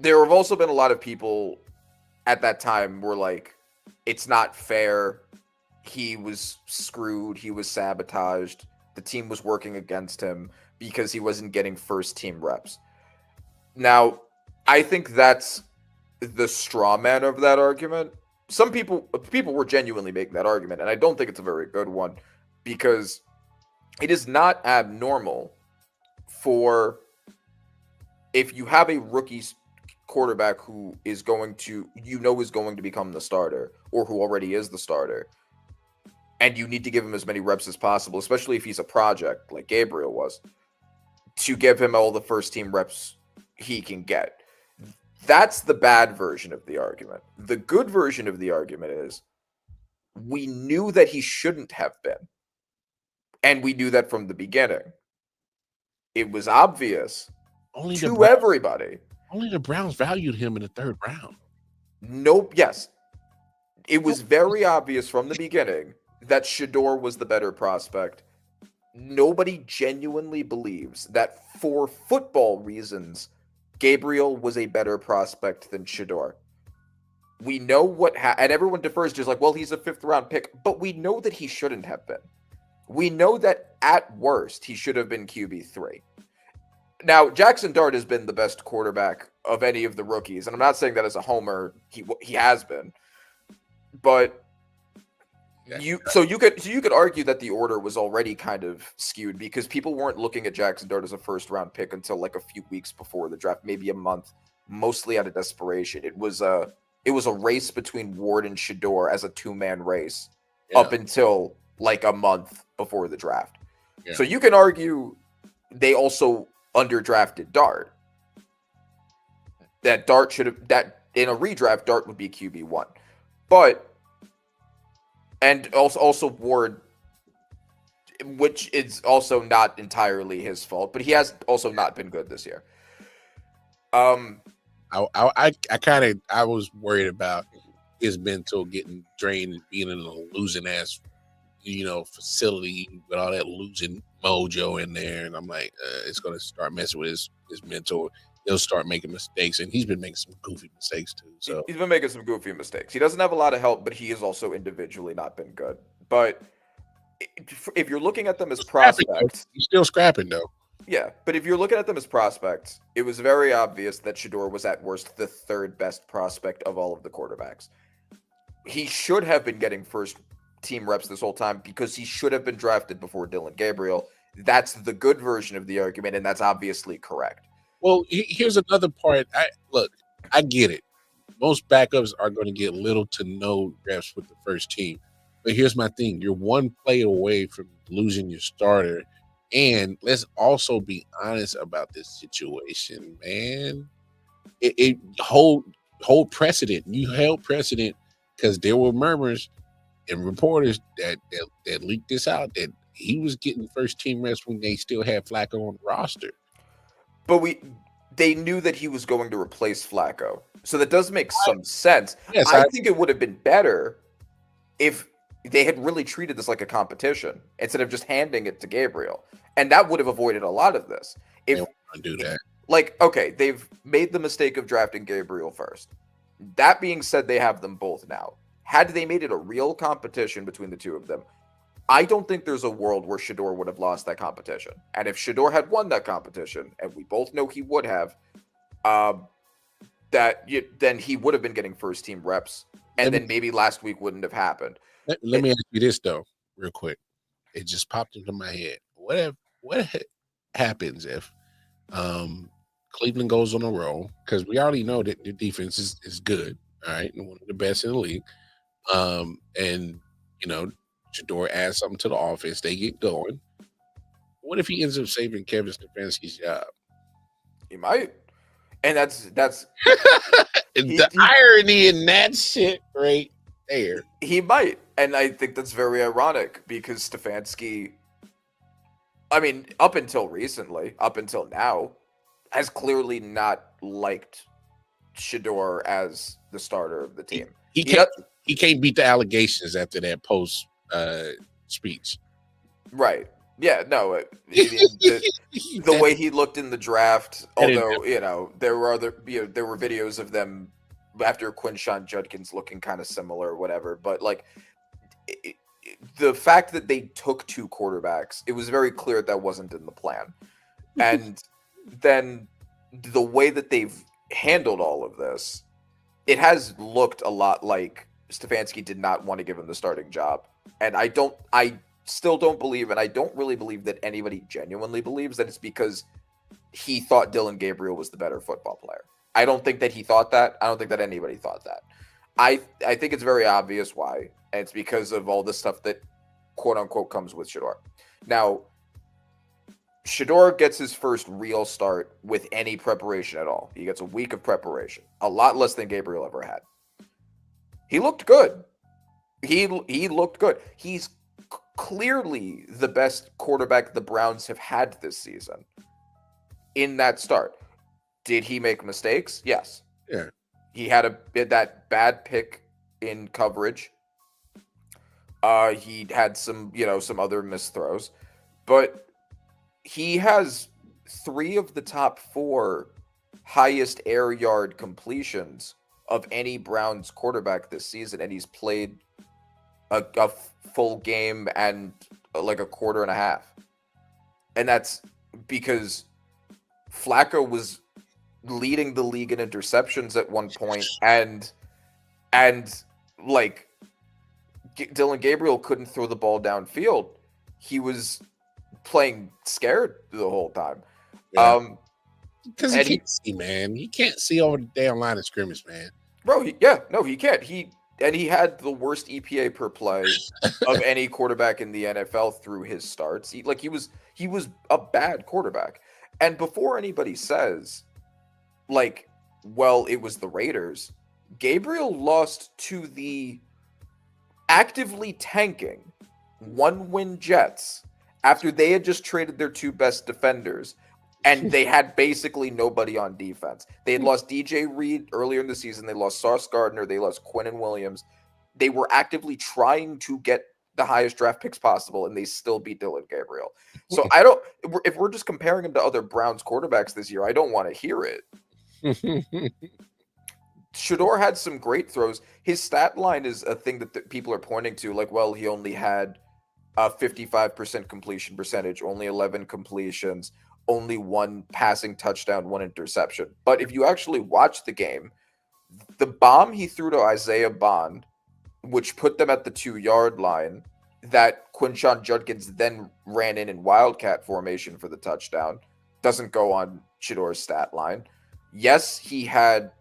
S1: there have also been a lot of people at that time were like, it's not fair. He was screwed. He was sabotaged. The team was working against him because he wasn't getting first team reps. Now, I think that's the straw man of that argument. Some people were genuinely making that argument, and I don't think it's a very good one, because it is not abnormal for, if you have a rookie quarterback who is going to become the starter, or who already is the starter, and you need to give him as many reps as possible, especially if he's a project like Gabriel was, to give him all the first team reps he can get. That's the bad version of the argument. The good version of the argument is, we knew that he shouldn't have been. And we knew that from the beginning. It was obvious to everybody.
S2: Only the Browns valued him in the third round.
S1: Nope. Yes. It was very obvious from the beginning that Shador was the better prospect. Nobody genuinely believes that, for football reasons, Gabriel was a better prospect than Shador. We know what and everyone defers just like, well, he's a 5th round pick, but we know that he shouldn't have been. We know that at worst he should have been QB3. Now, Jackson Dart has been the best quarterback of any of the rookies, and I'm not saying that as a homer. He has been, but you could argue that the order was already kind of skewed because people weren't looking at Jackson Dart as a 1st round pick until like a few weeks before the draft, maybe a month, mostly out of desperation. It was a race between Ward and Shedeur as a 2-man race up until like a month before the draft. Yeah. So you can argue they also underdrafted Dart. That Dart should have in a redraft, Dart would be QB1. But and also Ward, which is also not entirely his fault, but he has also not been good this year.
S2: I was worried about his mental getting drained and being in a losing ass, facility with all that losing mojo in there, and I'm like, it's gonna start messing with his mental. He'll start making mistakes, and he's been making some goofy mistakes too. So
S1: he's been making some goofy mistakes. He doesn't have a lot of help, but he has also individually not been good. But if you're looking at them as prospects,
S2: he's still scrapping though.
S1: Yeah, but if you're looking at them as prospects, it was very obvious that Shedeur was at worst the 3rd best prospect of all of the quarterbacks. He should have been getting 1st team reps this whole time because he should have been drafted before Dillon Gabriel. That's the good version of the argument, and that's obviously correct.
S2: Well, here's another part. I get it. Most backups are going to get little to no reps with the 1st team. But here's my thing. You're one play away from losing your starter. And let's also be honest about this situation, man. It hold precedent. You held precedent because there were murmurs and reporters that leaked this out that he was getting 1st team reps when they still had Flacco on the roster.
S1: But they knew that he was going to replace Flacco. So that does make some sense. Yes, I think it would have been better if they had really treated this like a competition instead of just handing it to Gabriel. And that would have avoided a lot of this. If
S2: they want to do that.
S1: Like, okay, they've made the mistake of drafting Gabriel first. That being said, they have them both now. Had they made it a real competition between the two of them, I don't think there's a world where Shedeur would have lost that competition. And if Shedeur had won that competition, and we both know he would have, then he would have been getting 1st team reps, and then maybe last week wouldn't have happened.
S2: Let me ask you this though, real quick. It just popped into my head. What happens if Cleveland goes on a roll? Because we already know that their defense is good, all right, and one of the best in the league. And Shedeur adds something to the offense. They get going. What if he ends up saving Kevin Stefanski's job?
S1: He might. And that's
S2: the irony in that shit right there.
S1: He might. And I think that's very ironic because Stefanski, I mean, up until recently, up until now, has clearly not liked Shedeur as the starter of the team.
S2: He can't beat the allegations after that post speech.
S1: Right. Yeah, no. The way he looked in the draft, although, there were there were videos of them after Quinshon Judkins looking kind of similar or whatever, but like the fact that they took 2 quarterbacks, it was very clear that wasn't in the plan. And then the way that they've handled all of this, it has looked a lot like Stefanski did not want to give him the starting job. And I still don't believe, and I don't really believe that anybody genuinely believes that it's because he thought Dillon Gabriel was the better football player. I don't think that he thought that. I don't think that anybody thought that. I think it's very obvious why, and it's because of all the stuff that quote unquote comes with Shedeur. Now, Shedeur gets his first real start with any preparation at all. He gets a week of preparation, a lot less than Gabriel ever had. He looked good. He looked good. He's clearly the best quarterback the Browns have had this season in that start. Did he make mistakes? Yes.
S2: Yeah.
S1: He had that bad pick in coverage. He had some other missed throws, but he has 3 of the top 4 highest air yard completions of any Browns quarterback this season, and he's played a full game and like a quarter and a half. And that's because Flacco was leading the league in interceptions at one point, and like Dylan Gabriel couldn't throw the ball downfield. He was playing scared the whole time.
S2: Yeah. Because he
S1: and
S2: can't see, man. He can't see over the damn line of scrimmage, man.
S1: Bro, he can't. He had the worst EPA per play of any quarterback in the NFL through his starts. He was a bad quarterback. And before anybody says, like, well, it was the Raiders, Gabriel lost to the actively tanking 1-win Jets after they had just traded their two best defenders. And they had basically nobody on defense. They had lost DJ Reed earlier in the season. They lost Sauce Gardner. They lost Quinnen Williams. They were actively trying to get the highest draft picks possible, and they still beat Dylan Gabriel. So if we're just comparing him to other Browns quarterbacks this year, I don't want to hear it. Shador had some great throws. His stat line is a thing that people are pointing to, like, well, he only had a 55% completion percentage, only 11 completions, only one passing touchdown, one interception. But if you actually watch the game, the bomb he threw to Isaiah Bond, which put them at the 2-yard line, that Quinshon Judkins then ran in wildcat formation for the touchdown, doesn't go on Shador's stat line. Yes, he had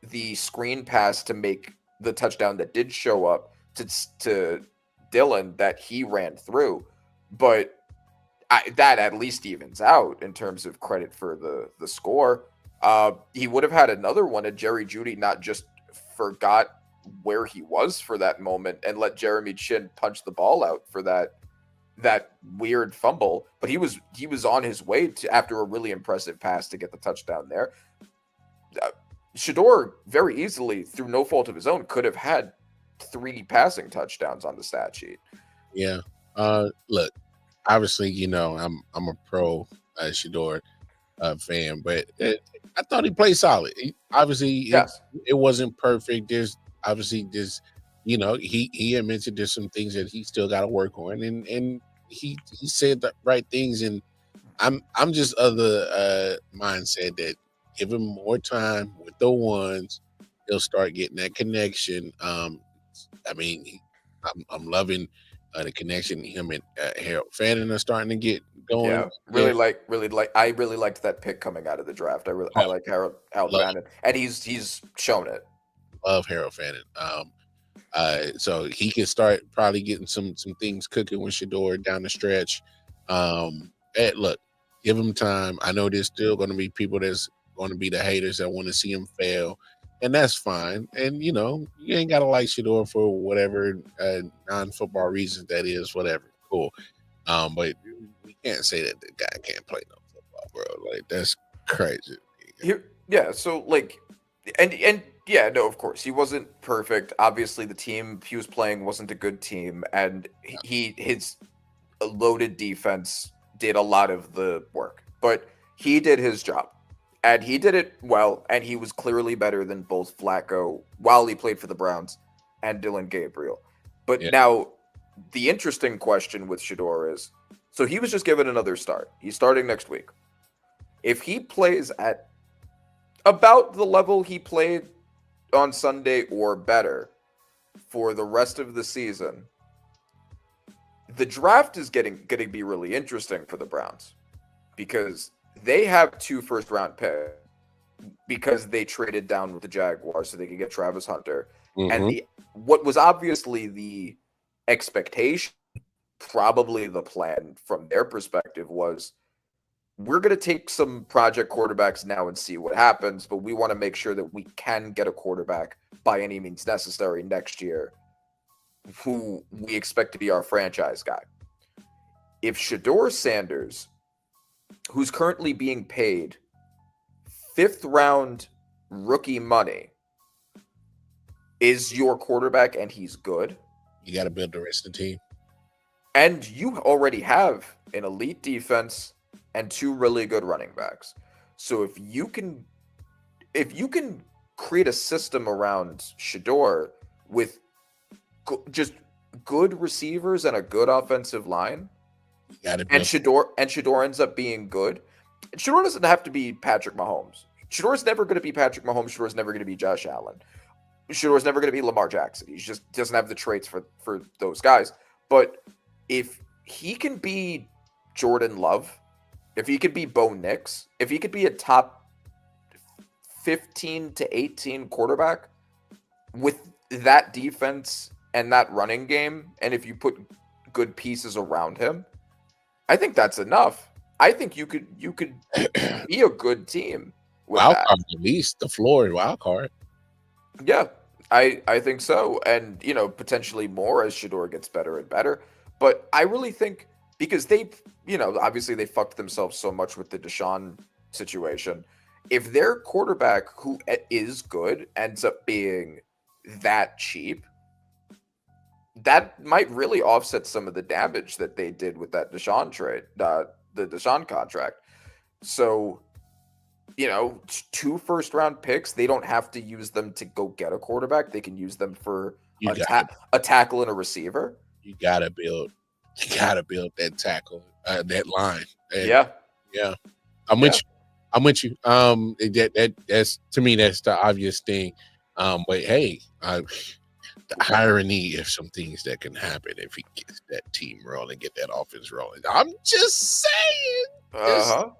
S1: the screen pass to make the touchdown that did show up to Dylan that he ran through, but that at least evens out in terms of credit for the score. He would have had another one if Jerry Jeudy not just forgot where he was for that moment and let Jeremy Chin punch the ball out for that weird fumble. But he was on his way to, after a really impressive pass, to get the touchdown there. Shador very easily, through no fault of his own, could have had 3 passing touchdowns on the stat sheet.
S2: Yeah. Look, obviously, I'm a pro Shador fan, but I thought he played solid. It wasn't perfect. There's obviously he had mentioned there's some things that he still got to work on, and he said the right things. And I'm just of the mindset that give him more time with the ones, he'll start getting that connection. I'm loving the connection him and Harold Fannin are starting to get going.
S1: Yeah, I really liked that pick coming out of the draft. I like Harold Fannin, and he's shown it.
S2: Love Harold Fannin. So he can start probably getting some things cooking with Shador down the stretch. Look, give him time. I know there's still going to be people that's going to be the haters that want to see him fail, and that's fine. And you ain't got to like Shador for whatever non-football reasons that is, whatever. Cool. But we can't say that the guy can't play no football, bro. Like, that's crazy.
S1: Yeah. So and yeah, no, of course he wasn't perfect. Obviously, the team he was playing wasn't a good team, and his loaded defense did a lot of the work. But he did his job, and he did it well. And he was clearly better than both Flacco while he played for the Browns and Dylan Gabriel. But now, the interesting question with Shador is, so he was just given another start. He's starting next week. If he plays at about the level he played on Sunday or better for the rest of the season, the draft is going to be really interesting for the Browns, because they have 2 first-round picks because they traded down with the Jaguars so they could get Travis Hunter. Mm-hmm. And what was obviously the expectation, probably the plan from their perspective, was, we're going to take some project quarterbacks now and see what happens, but we want to make sure that we can get a quarterback by any means necessary next year who we expect to be our franchise guy. If Shador Sanders, who's currently being paid 5th round rookie money, is your quarterback and he's good,
S2: you got to build the rest of the team.
S1: And you already have an elite defense and 2 really good running backs. So if you can create a system around Shador with just good receivers and a good offensive line, and Shador ends up being good. Shador doesn't have to be Patrick Mahomes. Shador's never going to be Patrick Mahomes. Shador's never going to be Josh Allen. Shador's never going to be Lamar Jackson. He just doesn't have the traits for those guys. But if he can be Jordan Love, if he could be Bo Nix, if he could be a top 15 to 18 quarterback with that defense and that running game, and if you put good pieces around him, I think that's enough. I think you could be a good team.
S2: Wild card, at least the floor wild card.
S1: Yeah, I think so, and potentially more as Shador gets better and better. But I really think because they, obviously they fucked themselves so much with the Deshaun situation. If their quarterback who is good ends up being that cheap, that might really offset some of the damage that they did with that Deshaun trade, the Deshaun contract. So, 2 first-round picks, they don't have to use them to go get a quarterback. They can use them for a tackle and a receiver.
S2: You gotta build that tackle, that line. And yeah. I'm with you. That's to me, that's the obvious thing. But hey, the irony if some things that can happen if he gets that team rolling, get that offense rolling. I'm just saying.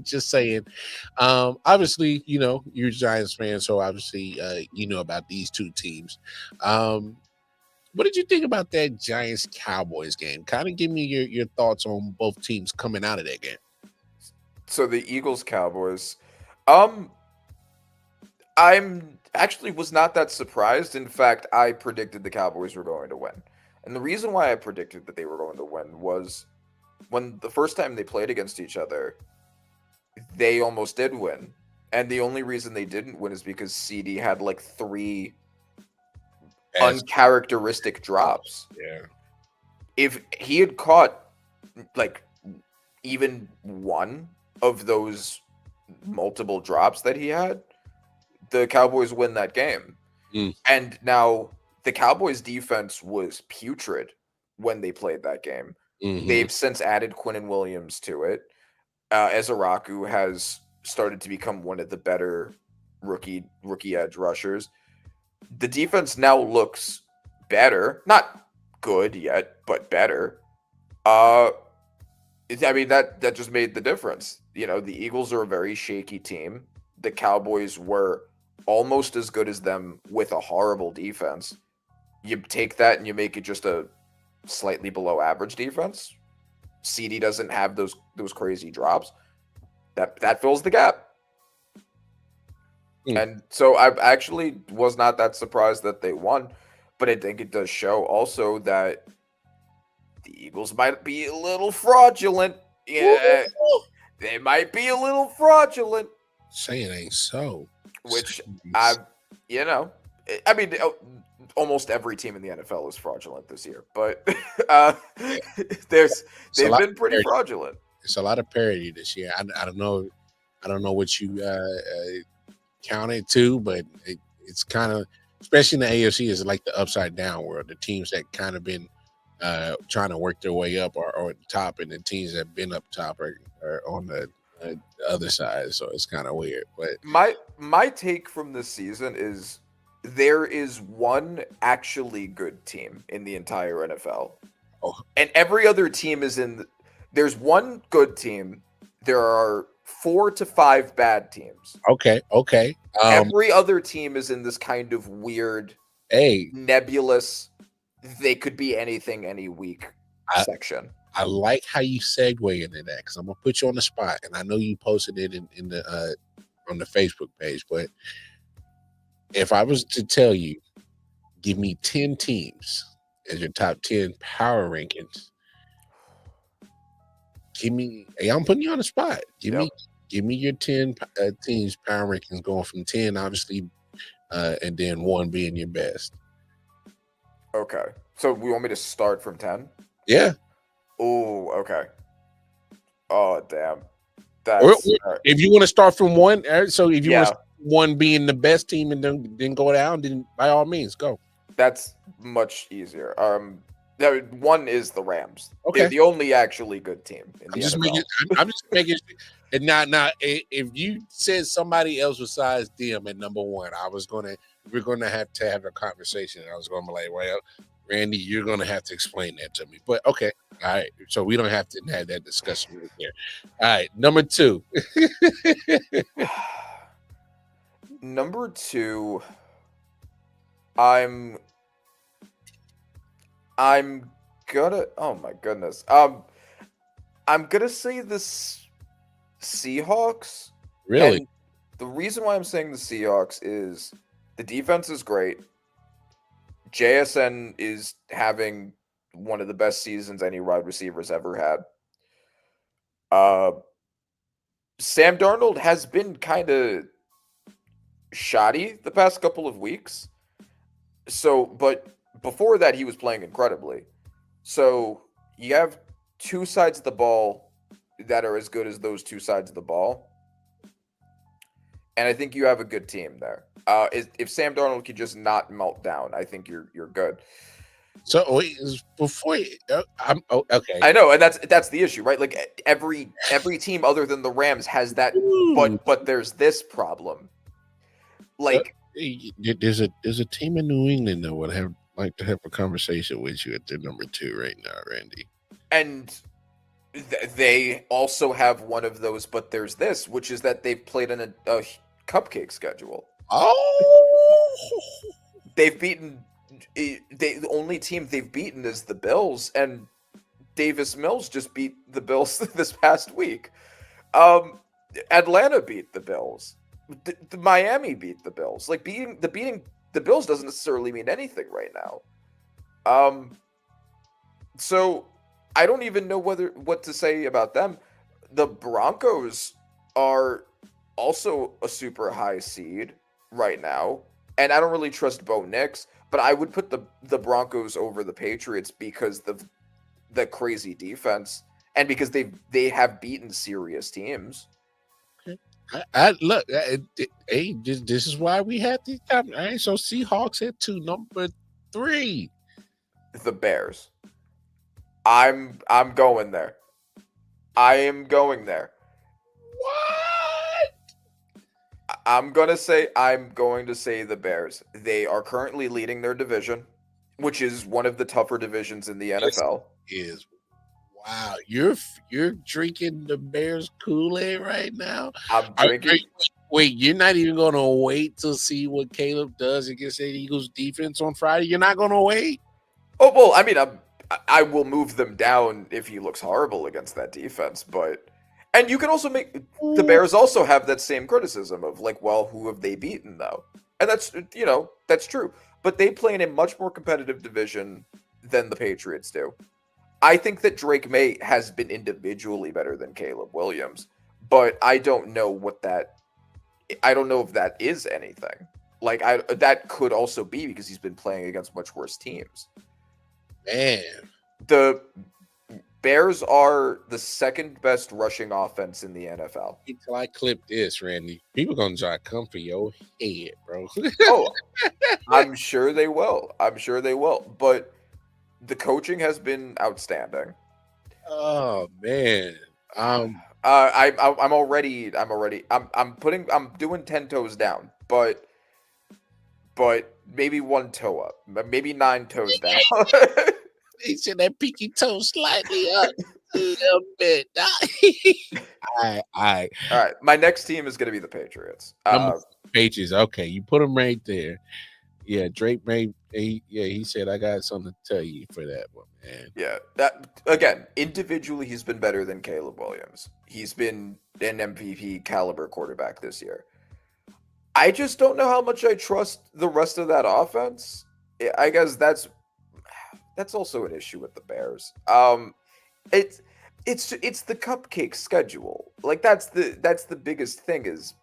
S2: Just saying. Obviously, you're a Giants fan, so obviously you know about these two teams. What did you think about that Giants Cowboys game? Kind of give me your thoughts on both teams coming out of that game.
S1: So the Eagles Cowboys, I'm actually was not that surprised. In fact, I predicted the Cowboys were going to win. And the reason why I predicted that they were going to win was when the first time they played against each other, they almost did win. And the only reason they didn't win is because CD had like 3 uncharacteristic drops.
S2: Yeah.
S1: If he had caught like even one of those multiple drops that he had, the Cowboys win that game. And now the Cowboys defense was putrid when they played that game. They've since added Quinnen Williams to it. Ezaraku has started to become one of the better rookie edge rushers. The defense now looks better, not good yet, but better. I mean that just made the difference. The Eagles are a very shaky team. The Cowboys were almost as good as them with a horrible defense. You take that and you make it just a slightly below average defense. CD doesn't have those crazy drops. That fills the gap. And so I actually was not that surprised that they won, but I think it does show also that the Eagles might be a little fraudulent. Yeah, they might be a little fraudulent.
S2: Say it ain't so.
S1: Which almost every team in the NFL is fraudulent this year, but they've been pretty fraudulent.
S2: It's a lot of parity this year. I don't know what you counted to, but it's kind of, especially in the AFC, is like the upside down world. The teams that kind of been trying to work their way up are at the top, and the teams that have been up top are on the other side. So it's kind of weird. But
S1: my take from this season is there is one actually good team in the entire NFL, and every other team is in. There's one good team. There are 4 to 5 bad teams.
S2: Okay.
S1: Every other team is in this kind of weird, nebulous, they could be anything any week section.
S2: I like how you segue into that because I'm gonna put you on the spot, and I know you posted it in the on the Facebook page. But if I was to tell you, give me 10 teams as your top 10 power rankings. I'm putting you on the spot. Give me your 10 teams power rankings going from 10, obviously, and then 1 being your best.
S1: Okay. So we want me to start from 10?
S2: Yeah.
S1: Oh, okay. Oh, damn.
S2: If you want to start from 1, so if you want to start one being the best team and then go down, then by all means go.
S1: That's much easier. One is the Rams.
S2: Okay.
S1: They're the only actually good team in the NFL.
S2: I'm just making and now if you said somebody else besides them at number one, we're gonna have to have a conversation. I was gonna be like, well, Randy, you're gonna have to explain that to me. But okay, all right. So we don't have to have that discussion right here. All right, number 2.
S1: Number 2, I'm gonna. Oh my goodness. I'm gonna say this Seahawks.
S2: Really?
S1: And the reason why I'm saying the Seahawks is the defense is great. JSN is having one of the best seasons any wide receiver's ever had. Sam Darnold has been kind of shoddy the past couple of weeks. So, but before that, he was playing incredibly. So you have two sides of the ball that are as good as those two sides of the ball. And I think you have a good team there. If Sam Darnold could just not melt down, I think you're good.
S2: So wait, before okay,
S1: I know, and that's the issue, right? Like every team other than the Rams has that, but there's this problem. Like
S2: there's a team in New England that would like to have a conversation with you at their number 2 right now, Randy.
S1: And they also have one of those, but there's this, which is that they've played in a cupcake schedule.
S2: Oh,
S1: They've beaten. The only team they've beaten is the Bills, and Davis Mills just beat the Bills this past week. Atlanta beat the Bills. The Miami beat the Bills. Like beating the Bills doesn't necessarily mean anything right now. So I don't even know what to say about them. The Broncos are also a super high seed right now, and I don't really trust Bo Nix, but I would put the Broncos over the Patriots because the crazy defense and because they have beaten serious teams.
S2: I look. Hey, this is why we had these. All right, so Seahawks at 2, number 3.
S1: The Bears. I'm going there. I am going there.
S2: What?
S1: I'm going to say the Bears. They are currently leading their division, which is one of the tougher divisions in the NFL.
S2: Is wow, you're drinking the Bears Kool-Aid right now?
S1: I'm drinking.
S2: Wait, you're not even going to wait to see what Caleb does against the Eagles defense on Friday? You're not going to wait?
S1: Oh, well, I mean, I will move them down if he looks horrible against that defense, and you can also make the Bears also have that same criticism of like, well, who have they beaten though? And that's true. But they play in a much more competitive division than the Patriots do. I think that Drake May has been individually better than Caleb Williams, but I don't know if that is anything. Like that could also be because he's been playing against much worse teams.
S2: Man,
S1: the Bears are the second best rushing offense in the NFL.
S2: Until I clip this, Randy, people gonna try to come for your head, bro.
S1: Oh, I'm sure they will. But the coaching has been outstanding.
S2: Oh man,
S1: I'm doing 10 toes down, but maybe 1 toe up, maybe 9 toes down.
S2: He said that pinky toe slightly up a little bit. All right.
S1: My next team is going to be the Patriots.
S2: Patriots. Okay, you put them right there. Yeah, Drake May. He said I got something to tell you for that one, man.
S1: Yeah, that again, individually, he's been better than Caleb Williams. He's been an MVP caliber quarterback this year. I just don't know how much I trust the rest of that offense. I guess that's also an issue with the Bears. It's the cupcake schedule. Like that's the biggest thing is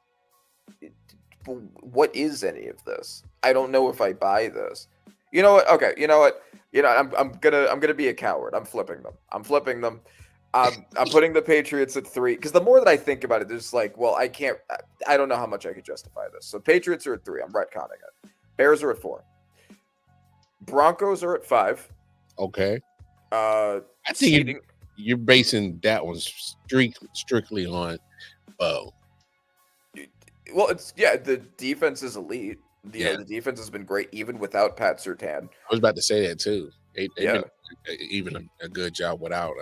S1: what is any of this? I don't know if I buy this. You know what? Okay, you know what? I'm gonna be a coward. I'm flipping them. I'm putting the Patriots at 3 because the more that I think about it, there's like, well, I can't. I don't know how much I could justify this. So Patriots are at 3. I'm retconning it. Bears are at 4. Broncos are at 5.
S2: Okay.
S1: I
S2: I think you're basing that one strictly on Bo.
S1: Well, the defense is elite. You know, the defense has been great even without Pat Surtain.
S2: I was about to say that too. They've
S1: Yeah.
S2: been even a good job without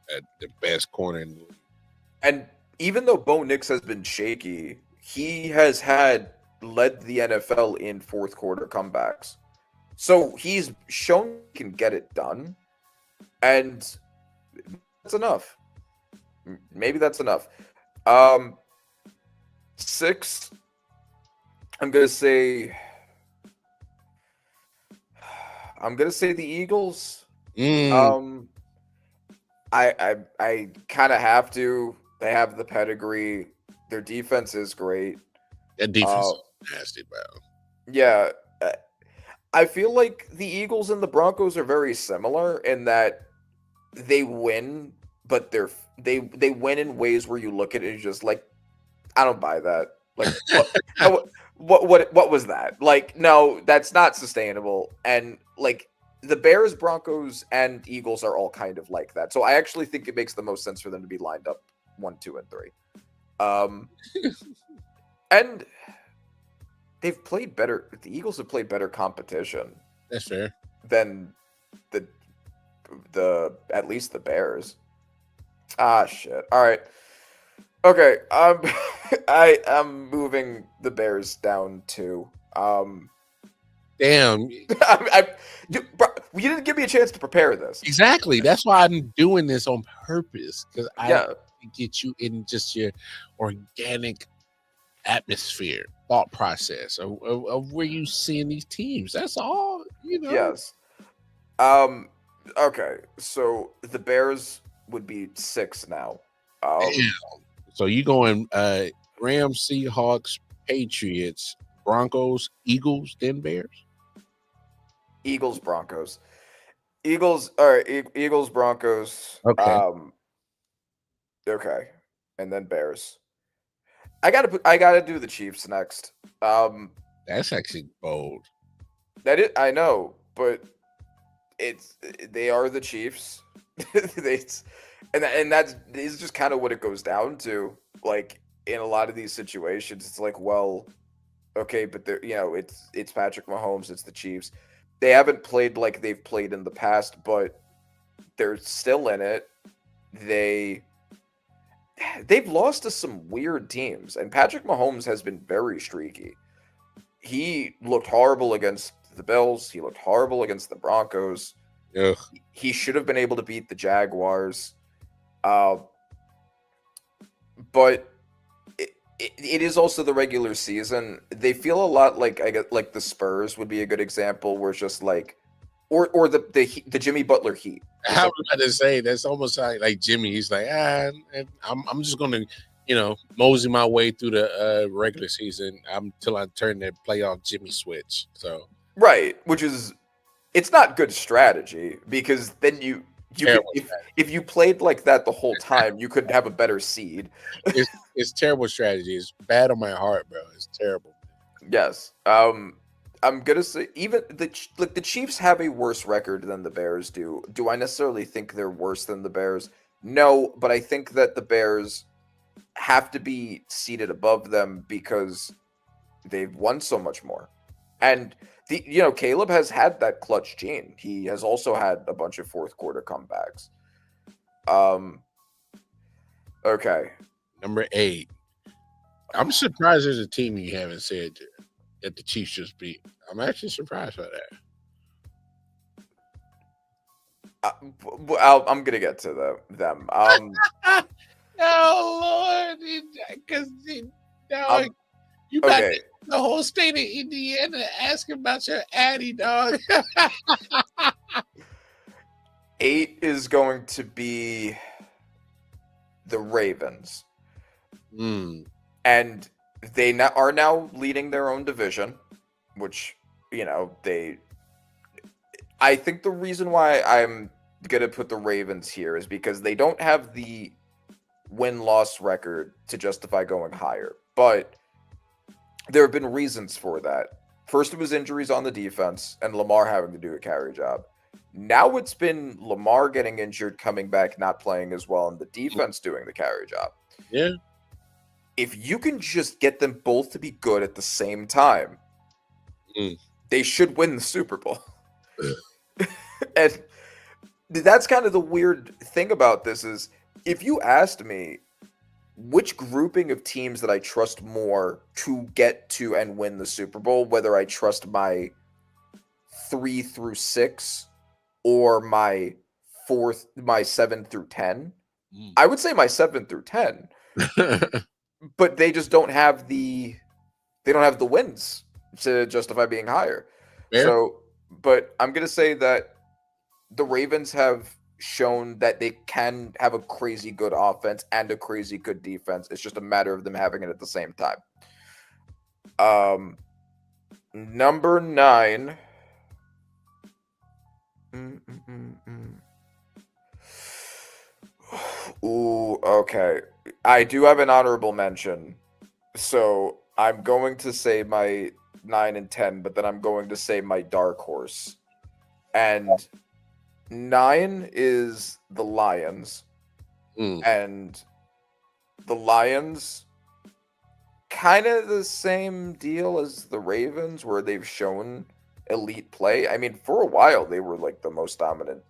S2: the best corner in the league.
S1: And even though Bo Nix has been shaky, he has led the NFL in fourth quarter comebacks. So he's shown he can get it done. And that's enough. Maybe that's enough. 6, I'm gonna say the Eagles. I kind of have to. They have the pedigree. Their defense is great.
S2: That defense is nasty, bro.
S1: Yeah. I feel like the Eagles and the Broncos are very similar in that they win, but they win in ways where you look at it and you're just like, I don't buy that. Like, what was that? Like, no, that's not sustainable. And like the Bears, Broncos, and Eagles are all kind of like that. So I actually think it makes the most sense for them to be lined up 1, 2, and 3. And they've played better. The Eagles have played better competition.
S2: That's fair.
S1: Than the at least the Bears. Ah, shit. All right. Okay. I'm moving the Bears down 2.
S2: Damn.
S1: You didn't give me a chance to prepare this.
S2: Exactly. That's why I'm doing this on purpose, because I get you in just your organic atmosphere, thought process of where you seeing these teams. That's all, you know.
S1: Yes. Okay. So the Bears would be 6 now.
S2: So you going Rams, Seahawks, Patriots, Broncos, Eagles, then Bears?
S1: Eagles, Broncos. Eagles, all right, Eagles, Broncos.
S2: Okay.
S1: Okay. And then Bears. I gotta do the Chiefs next.
S2: That's actually bold.
S1: I know, but they are the Chiefs. And that's just kind of what it goes down to. Like in a lot of these situations, it's like, well, okay, but it's Patrick Mahomes, it's the Chiefs. They haven't played like they've played in the past, but they're still in it. They've lost to some weird teams, and Patrick Mahomes has been very streaky. He looked horrible against the Bills. He looked horrible against the Broncos.
S2: Ugh.
S1: He should have been able to beat the Jaguars. But it is also the regular season. They feel a lot like like the Spurs would be a good example, where it's just like, or the Jimmy Butler Heat.
S2: I was about to say that's almost like Jimmy. He's like, I'm just gonna, mosey my way through the regular season until I turn the playoff Jimmy switch. So
S1: right, which is, it's not good strategy, because then if you played like that the whole time, you could have a better seed.
S2: It's terrible strategy. It's bad on my heart, bro. It's terrible.
S1: Yes. I'm gonna say even the Chiefs have a worse record than the Bears do. Do I necessarily think they're worse than the Bears? No, but I think that the Bears have to be seated above them because they've won so much more. And Caleb has had that clutch gene. He has also had a bunch of fourth quarter comebacks. Okay.
S2: Number 8. I'm surprised there's a team you haven't said that the Chiefs just beat. I'm actually surprised by that.
S1: I'm gonna get to them.
S2: Oh Lord, because you got the whole state of Indiana asking about your Addy, dog.
S1: 8 is going to be the Ravens. And they are now leading their own division, which, I think the reason why I'm gonna put the Ravens here is because they don't have the win-loss record to justify going higher. But there have been reasons for that. First, it was injuries on the defense and Lamar having to do a carry job. Now it's been Lamar getting injured, coming back, not playing as well, and the defense doing the carry job.
S2: Yeah.
S1: If you can just get them both to be good at the same time, they should win the Super Bowl. And that's kind of the weird thing about this is, if you asked me which grouping of teams that I trust more to get to and win the Super Bowl, whether I trust my 3 through 6 or my 7 through 10, I would say my 7 through 10. But they just don't have the wins to justify being higher.
S2: Fair.
S1: So, but I'm gonna say that the Ravens have shown that they can have a crazy good offense and a crazy good defense. It's just a matter of them having it at the same time. Number 9. Ooh, okay. I do have an honorable mention. So I'm going to say my 9 and 10, but then I'm going to say my dark horse. And 9 is the Lions. And the Lions, kind of the same deal as the Ravens, where they've shown elite play. I mean, for a while, they were like the most dominant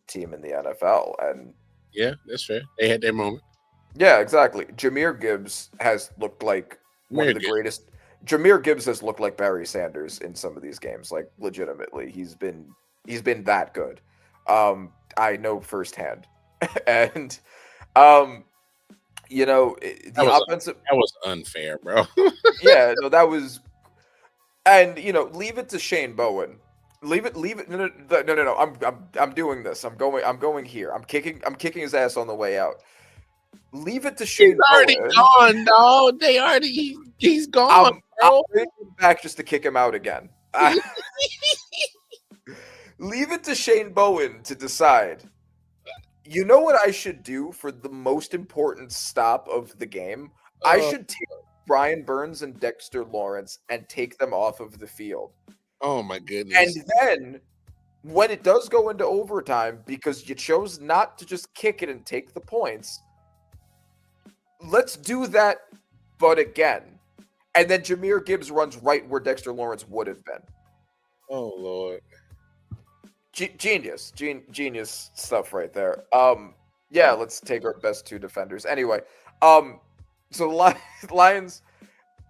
S1: team in the NFL. And
S2: yeah, that's fair. They had their moment.
S1: Yeah, exactly. Jahmyr Gibbs has looked like one of the greatest. Jahmyr Gibbs has looked like Barry Sanders in some of these games. Like, legitimately, he's been that good. I know firsthand. And you know,
S2: that was unfair, bro.
S1: Yeah, no, that was. And you know, leave it to Shane Bowen. Leave it. No. I'm doing this. I'm going here. I'm kicking his ass on the way out. Leave it to Shane Bowen.
S2: He's already gone, dog. He's gone, bro.
S1: I'll bring him back just to kick him out again. Leave it to Shane Bowen to decide. You know what I should do for the most important stop of the game? I should take Brian Burns and Dexter Lawrence and take them off of the field.
S2: Oh my goodness.
S1: And then when it does go into overtime, because you chose not to just kick it and take the points, let's do that, but again. And then Jahmyr Gibbs runs right where Dexter Lawrence would have been.
S2: Oh, Lord.
S1: Genius stuff right there. Yeah, let's take our best 2 defenders. Anyway, so the Lions,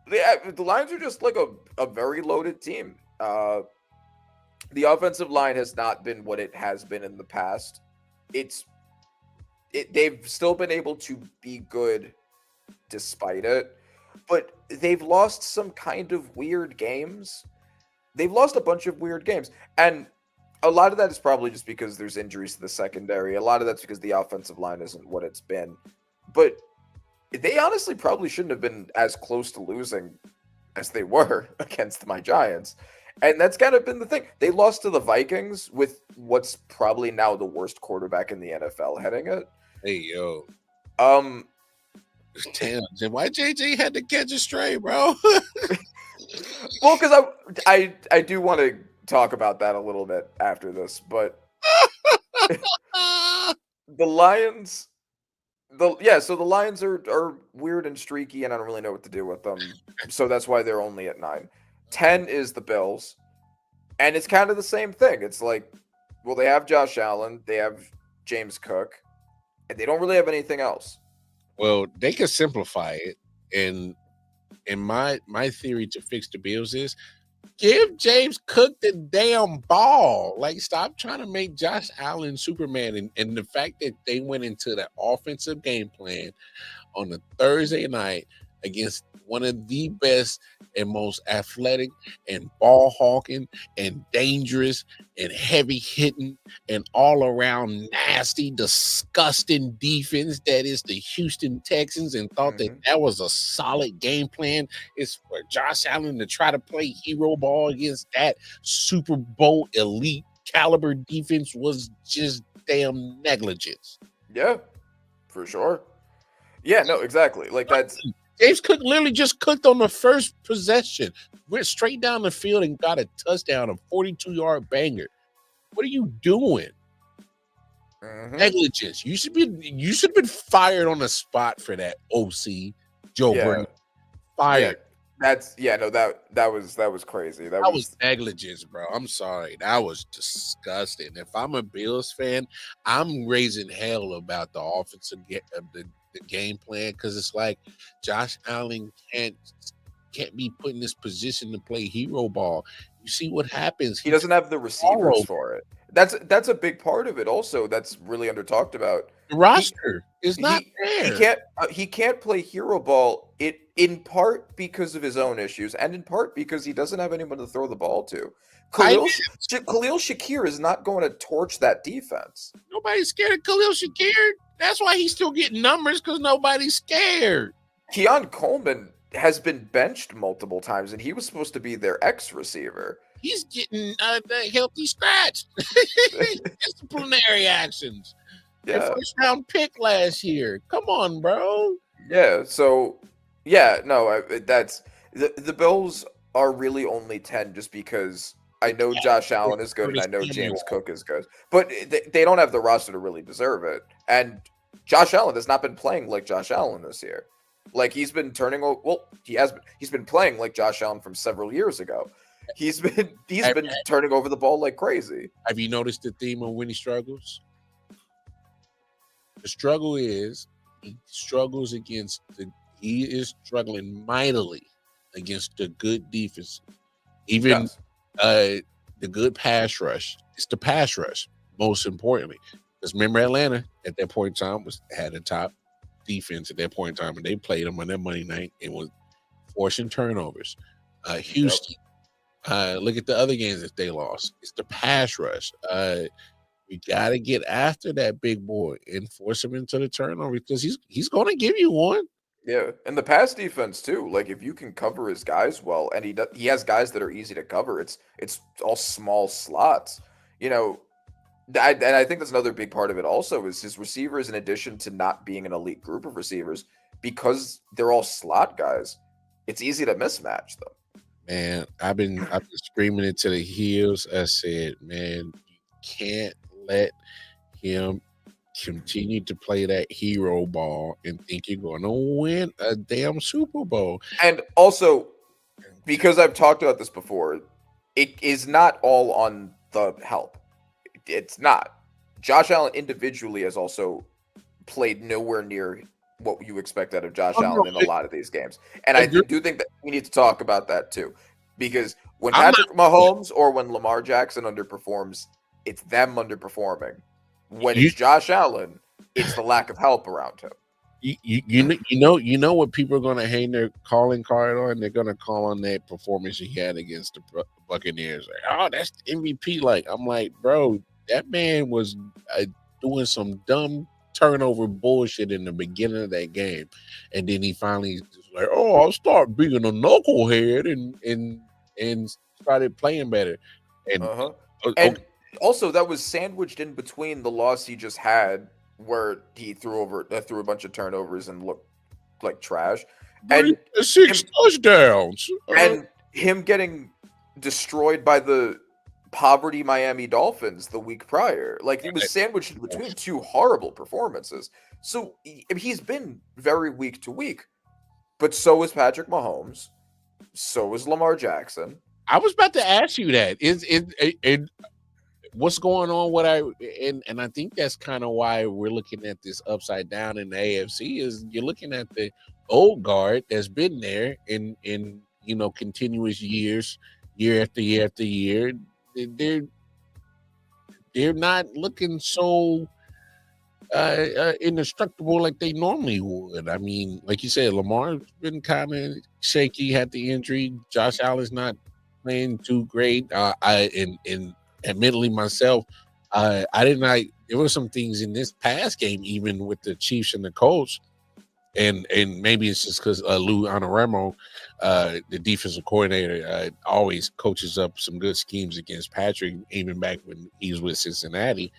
S1: the Lions are just like a very loaded team. The offensive line has not been what it has been in the past. They've still been able to be good despite it, but they've lost some kind of weird games. They've lost a bunch of weird games, and a lot of that is probably just because there's injuries to the secondary. A lot of that's because the offensive line isn't what it's been. But they honestly probably shouldn't have been as close to losing as they were against my Giants. And that's kind of been the thing. They lost to the Vikings with what's probably now the worst quarterback in the NFL heading it.
S2: Hey, yo. Damn, why JJ had to catch a stray, bro?
S1: Well, because I do want to talk about that a little bit after this, but the Lions, so the Lions are weird and streaky, and I don't really know what to do with them. So that's why they're only at 9. 10 is the Bills, and it's kind of the same thing. It's like, well, they have Josh Allen, they have James Cook, and they don't really have anything else.
S2: Well, they can simplify it, and my theory to fix the Bills is give James Cook the damn ball. Like, stop trying to make Josh Allen Superman. And the fact that they went into the offensive game plan on a Thursday night against one of the best and most athletic and ball hawking and dangerous and heavy hitting and all around nasty, disgusting defense that is the Houston Texans, and thought that was a solid game plan, is for Josh Allen to try to play hero ball against that Super Bowl elite caliber defense was just damn negligence.
S1: Yeah, for sure. Yeah, no, exactly. Like that's
S2: James Cook literally just cooked on the first possession, went straight down the field and got a touchdown, a 42-yard banger. What are you doing? Negligence. You should have been fired on the spot for that. OC Joe Burton fired.
S1: Yeah, that was crazy. That
S2: was negligence, bro. I'm sorry. That was disgusting. If I'm a Bills fan, I'm raising hell about the offensive the game plan, because it's like Josh Allen can't be put in this position to play hero ball. You see what happens.
S1: He doesn't have the receivers for it. That's a big part of it. Also, that's really under talked about.
S2: The roster is not there.
S1: He can't play hero ball. In part because of his own issues, and in part because he doesn't have anyone to throw the ball to. Khalil Shakir is not going to torch that defense.
S2: Nobody's scared of Khalil Shakir. That's why he's still getting numbers, because nobody's scared.
S1: Keon Coleman has been benched multiple times, and he was supposed to be their X receiver.
S2: He's getting the healthy scratch. Disciplinary actions.
S1: Yeah.
S2: Their first round pick last year. Come on, bro.
S1: Yeah. So, yeah, no, that's the Bills are really only 10 just because I know Josh Allen is good and I know James Cook is good, but they don't have the roster to really deserve it. And Josh Allen has not been playing like Josh Allen this year. Like he's been he's been playing like Josh Allen from several years ago. He's been turning over the ball like crazy.
S2: Have you noticed the theme of when he struggles? The struggle is he is struggling mightily against the good defense. Even the good pass rush. It's the pass rush, most importantly. Because remember, Atlanta at that point in time had a top defense at that point in time, and they played them on their Monday night and was forcing turnovers. Houston, look at the other games that they lost. It's the pass rush. We got to get after that big boy and force him into the turnover, because he's going to give you one.
S1: Yeah, and the pass defense too. Like if you can cover his guys well, and he has guys that are easy to cover. It's all small slots. You know, and I think that's another big part of it. Also, is his receivers, in addition to not being an elite group of receivers, because they're all slot guys. It's easy to mismatch them.
S2: Man, I've been screaming it to the hills. I said, man, you can't let him continue to play that hero ball and think you're going to win a damn Super Bowl.
S1: And also, because I've talked about this before, it is not all on the help. It's not. Josh Allen individually has also played nowhere near what you expect out of Josh Allen in a lot of these games. And I do think that we need to talk about that too. Because when Patrick Mahomes or when Lamar Jackson underperforms, it's them underperforming. When it's Josh Allen, it's the lack of help around him.
S2: You know what people are going to hang their calling card on? They're going to call on that performance he had against the Buccaneers. Like, oh, that's MVP. Like, I'm like, bro, that man was doing some dumb turnover bullshit in the beginning of that game, and then he finally was like, oh, I'll start being a knucklehead and started playing better. And
S1: and also that was sandwiched in between the loss he just had, where he threw a bunch of turnovers and looked like trash, and
S2: 6 touchdowns,
S1: and him getting destroyed by the poverty Miami Dolphins the week prior. Like, he was sandwiched in between two horrible performances. So he's been very week to week, but so is Patrick Mahomes, so is Lamar Jackson.
S2: I was about to ask you that. Is what's going on? And I think that's kind of why we're looking at this upside down in the AFC. Is you're looking at the old guard that's been there in continuous years, year after year after year. They're not looking so indestructible like they normally would. I mean, like you said, Lamar's been kind of shaky, had the injury. Josh Allen's not playing too great. Admittedly myself, there were some things in this past game, even with the Chiefs and the Colts, and maybe it's just because Lou Anarumo, the defensive coordinator, always coaches up some good schemes against Patrick, even back when he was with Cincinnati.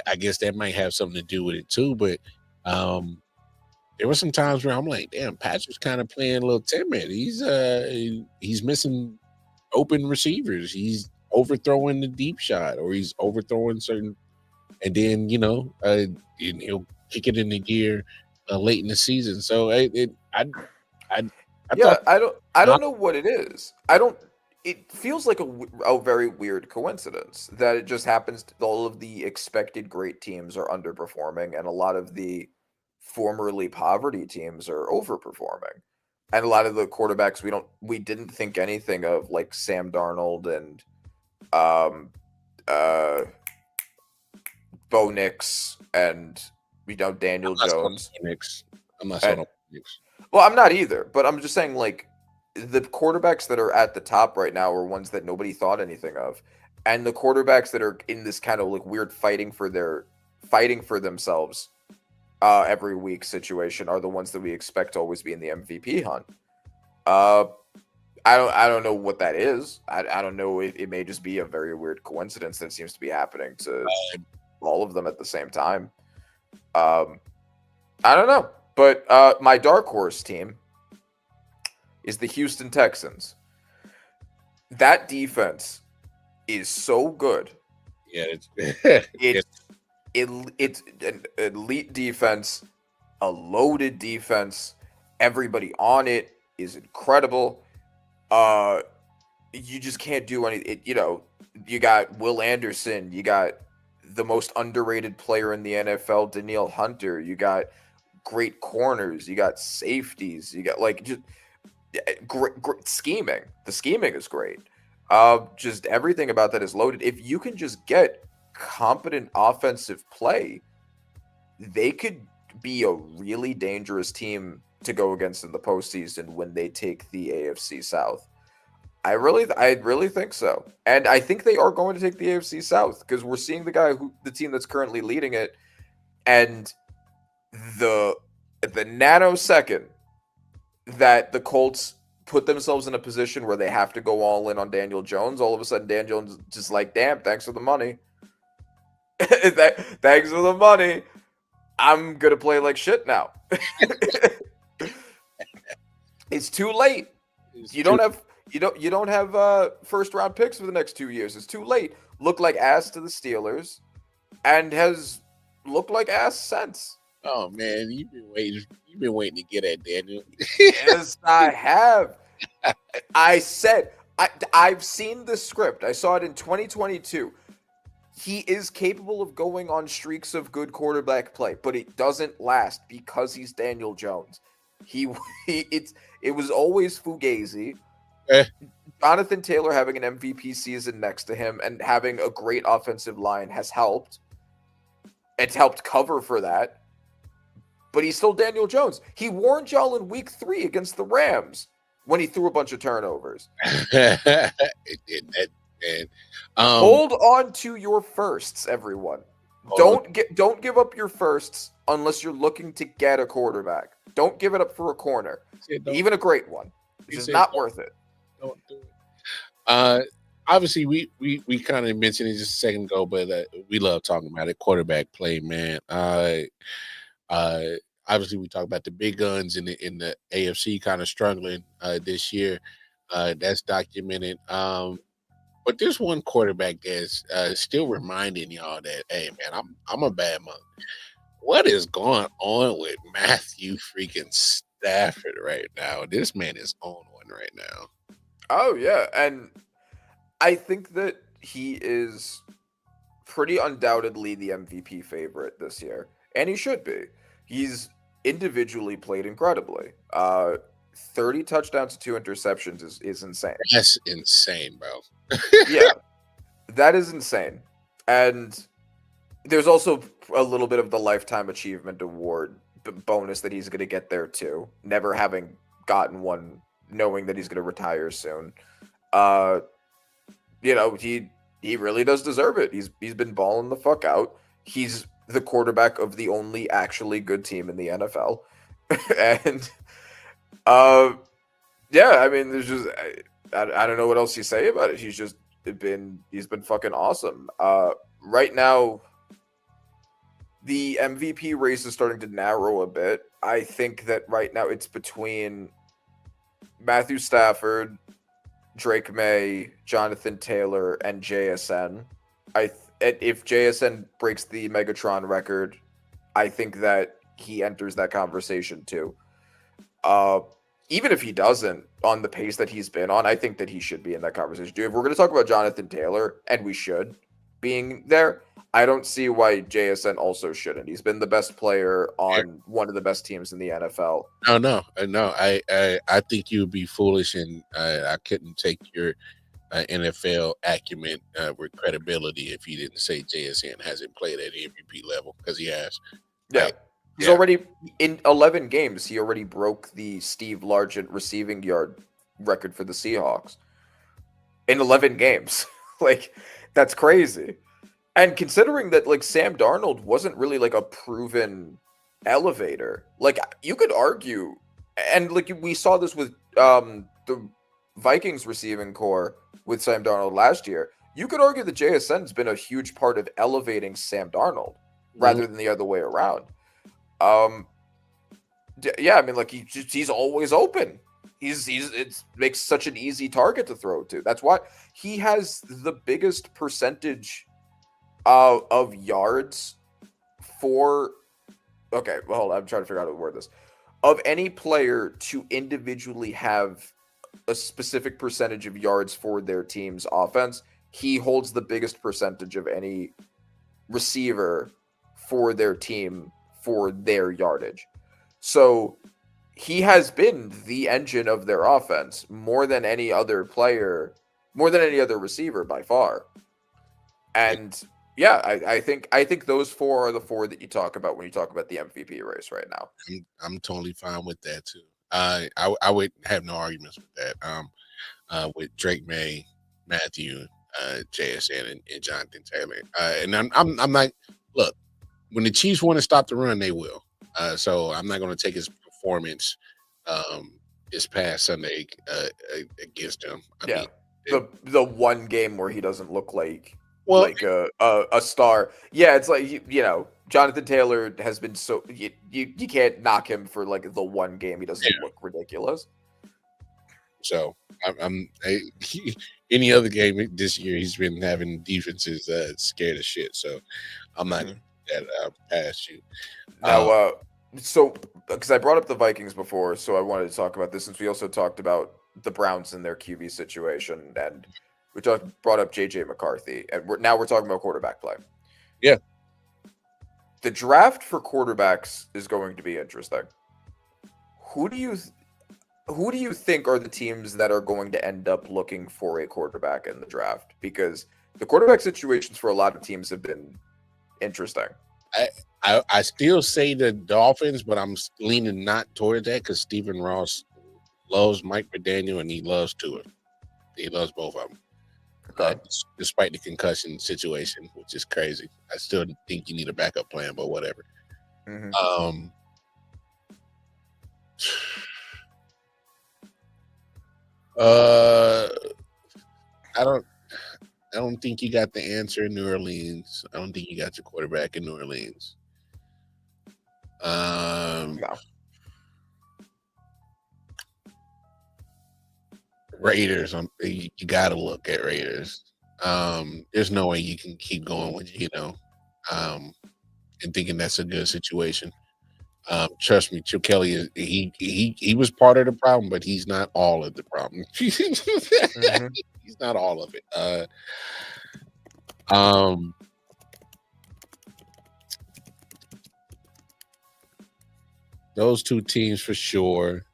S2: I guess that might have something to do with it too. But there were some times where I'm like, damn, Patrick's kind of playing a little timid. He's missing open receivers. He's overthrowing the deep shot, or he's overthrowing certain, and then and he'll kick it in the gear late in the season. So I
S1: Yeah,
S2: thought
S1: I don't know what it is. It feels like a very weird coincidence that it just happens to all of the expected great teams are underperforming and a lot of the formerly poverty teams are overperforming. And a lot of the quarterbacks we didn't think anything of, like Sam Darnold and Bo Nix and Daniel Jones.
S2: I'm not sold on Nix.
S1: Well, I'm not either, but I'm just saying, like, the quarterbacks that are at the top right now are ones that nobody thought anything of, and the quarterbacks that are in this kind of like weird fighting for themselves every week situation are the ones that we expect to always be in the MVP hunt. I don't know what that is. I don't know. It may just be a very weird coincidence that seems to be happening to all of them at the same time. I don't know. But my dark horse team is the Houston Texans. That defense is so good.
S2: Yeah,
S1: It's an elite defense, a loaded defense. Everybody on it is incredible. You just can't do anything. You got Will Anderson. You got the most underrated player in the NFL, Danielle Hunter. You got great corners. You got safeties. You got just great scheming. The scheming is great. Just everything about that is loaded. If you can just get competent offensive play, they could be a really dangerous team to go against in the postseason when they take the AFC South. I really think so, and I think they are going to take the AFC South because we're seeing the team that's currently leading it, and the nanosecond that the Colts put themselves in a position where they have to go all in on Daniel Jones, all of a sudden Daniel Jones is just like, damn, thanks for the money. Thanks for the money. I'm gonna play like shit now. It's too late. You don't have first round picks for the next 2 years. It's too late. Looked like ass to the Steelers, and has looked like ass since.
S2: Oh man, you've been waiting to get at Daniel.
S1: Yes, I have. I said I've seen the script. I saw it in 2022. He is capable of going on streaks of good quarterback play, but it doesn't last because he's Daniel Jones. It was always Fugazi. Jonathan Taylor having an MVP season next to him and having a great offensive line has helped. It's helped cover for that. But he's still Daniel Jones. He warned y'all in week 3 against the Rams when he threw a bunch of turnovers. Hold on to your firsts, everyone. Don't give up your firsts unless you're looking to get a quarterback. Don't give it up for a corner, even a great one. It's just not worth it.
S2: Don't do it. Obviously, we kind of mentioned it just a second ago, but we love talking about it. Quarterback play, man. Obviously, we talk about the big guns in the AFC kind of struggling this year. That's documented. But there's one quarterback that's still reminding y'all that, hey, man, I'm a bad monk. What is going on with Matthew freaking Stafford right now? This man is on one right now.
S1: Oh, yeah. And I think that he is pretty undoubtedly the MVP favorite this year. And he should be. He's individually played incredibly. 30 touchdowns to 2 interceptions is insane.
S2: That's insane, bro.
S1: Yeah, that is insane. And there's also a little bit of the Lifetime Achievement Award bonus that he's going to get there too, never having gotten one, knowing that he's going to retire soon. He really does deserve it. He's been balling the fuck out. He's the quarterback of the only actually good team in the NFL. And yeah, I mean, there's just I don't know what else you say about it. He's been fucking awesome. right now, the MVP race is starting to narrow a bit. I think that right now it's between Matthew Stafford, Drake May, Jonathan Taylor, and JSN. If JSN breaks the Megatron record, I think that he enters that conversation too. Even if he doesn't, on the pace that he's been on, I think that he should be in that conversation too. If we're going to talk about Jonathan Taylor, and we should, being there, I don't see why JSN also shouldn't. He's been the best player on one of the best teams in the NFL.
S2: No. I think you would be foolish, and I couldn't take your NFL acumen with credibility if you didn't say JSN hasn't played at MVP level, because he has.
S1: Yeah. He's already in 11 games. He already broke the Steve Largent receiving yard record for the Seahawks in 11 games. Like, that's crazy. And considering that, like, Sam Darnold wasn't really like a proven elevator, like, you could argue, and like we saw this with the Vikings receiving core with Sam Darnold last year. You could argue that JSN's been a huge part of elevating Sam Darnold rather than the other way around. Yeah, I mean, like, he's always open. It makes such an easy target to throw to. That's why he has the biggest percentage of yards for. Okay, well, I'm trying to figure out how to word this. Of any player to individually have a specific percentage of yards for their team's offense, he holds the biggest percentage of any receiver for their team for their yardage. So he has been the engine of their offense more than any other player, more than any other receiver by far. And yeah, I think those four are the four that you talk about when you talk about the MVP race right now.
S2: I'm totally fine with that too. I would have no arguments with that. With Drake May, Matthew, JSN, and Jonathan Taylor. And I'm not, look, when the Chiefs want to stop the run, they will. So I'm not going to take his performance this past Sunday against them. I mean,
S1: the one game where he doesn't look like a star. Yeah, it's like you know, Jonathan Taylor has been so you can't knock him for like the one game he doesn't look ridiculous.
S2: So any other game this year he's been having defenses scared of shit. So I'm not that past you.
S1: Now, so because I brought up the Vikings before, so I wanted to talk about this since we also talked about the Browns and their QB situation, and we brought up JJ McCarthy, and we're talking about quarterback play.
S2: Yeah,
S1: the draft for quarterbacks is going to be interesting. Who do you think are the teams that are going to end up looking for a quarterback in the draft? Because the quarterback situations for a lot of teams have been interesting.
S2: I still say the Dolphins, but I'm leaning not toward that because Stephen Ross loves Mike McDaniel and he loves Tua. He loves both of them. Okay. Despite the concussion situation, which is crazy. I still think you need a backup plan, but whatever. I don't think you got the answer in New Orleans. I don't think you got your quarterback in New Orleans.
S1: No.
S2: Raiders. You got to look at Raiders. There's no way you can keep going with and thinking that's a good situation. Trust me, Chip Kelly is he was part of the problem, but he's not all of the problem. He's not all of it. Those two teams for sure.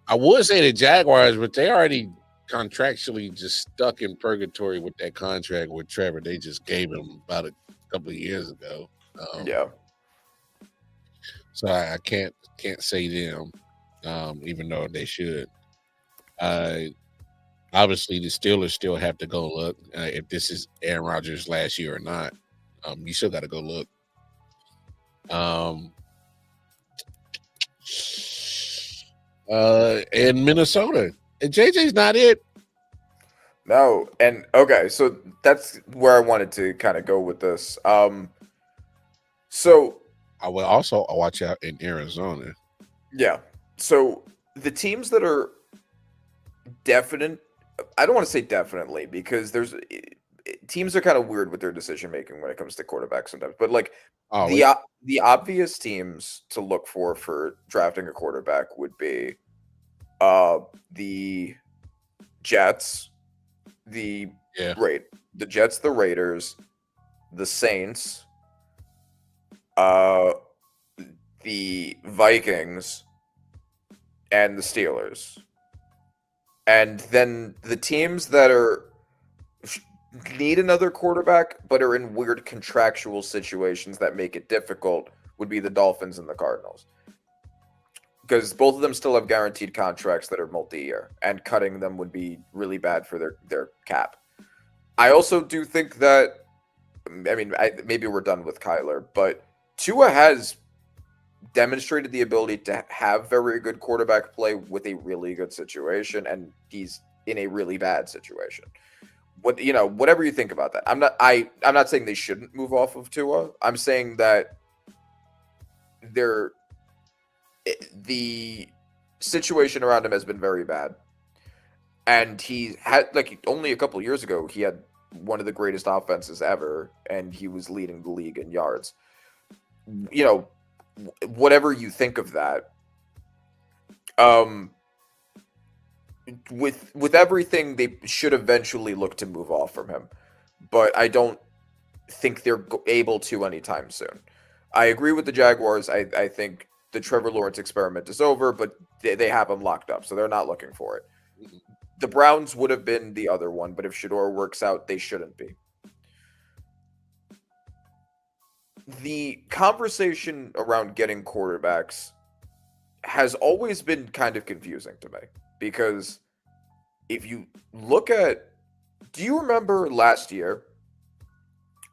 S2: I would say the Jaguars, but they already contractually just stuck in purgatory with that contract with Trevor. They just gave him about a couple of years ago. So I can't say them, even though they should. Obviously, the Steelers still have to go look if this is Aaron Rodgers' last year or not. You still got to go look. And Minnesota. And JJ's not it.
S1: No, and okay, so that's where I wanted to kind of go with this. So
S2: I will also watch out in Arizona.
S1: yeah, so the teams that are definite, I don't want to say definitely because teams are kind of weird with their decision making when it comes to quarterbacks sometimes, but like
S2: Oh,
S1: the obvious teams to look for drafting a quarterback would be the Jets, the
S2: yeah.
S1: the Jets, the Raiders, the Saints, uh, the Vikings, and the Steelers. And then the teams that need another quarterback but are in weird contractual situations that make it difficult would be the Dolphins and the Cardinals. Because both of them still have guaranteed contracts that are multi-year, and cutting them would be really bad for their cap. I also do think that, I mean, maybe we're done with Kyler, but Tua has demonstrated the ability to have very good quarterback play with a really good situation, and he's in a really bad situation. Whatever you think about that, I'm not saying they shouldn't move off of Tua. I'm saying that the situation around him has been very bad, and he had, like, only a couple years ago he had one of the greatest offenses ever, and he was leading the league in yards. Whatever you think of that, with everything, they should eventually look to move off from him, but I don't think they're able to anytime soon. I agree with the Jaguars. I think the Trevor Lawrence experiment is over, but they have him locked up, so they're not looking for it. The Browns would have been the other one, but if Shador works out, they shouldn't be. The conversation around getting quarterbacks has always been kind of confusing to me, because if you look at, do you remember last year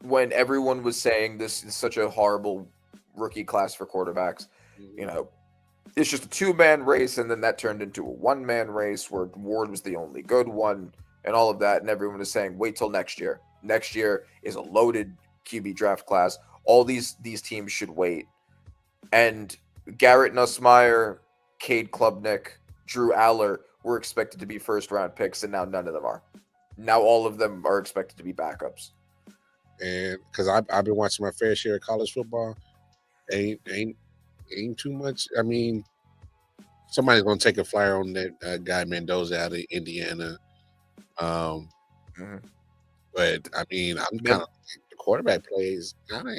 S1: when everyone was saying this is such a horrible rookie class for quarterbacks? It's just a two-man race, and then that turned into a one-man race where Ward was the only good one and all of that, and everyone was saying, wait till next year. Next year is a loaded QB draft class. All these teams should wait. And Garrett Nussmeier, Cade Klubnik, Drew Aller were expected to be first-round picks, and now none of them are. Now all of them are expected to be backups.
S2: And because I've been watching my fair share of college football, ain't too much. I mean, somebody's gonna take a flyer on that guy Mendoza out of Indiana. But I mean, I'm kind of the quarterback plays kind of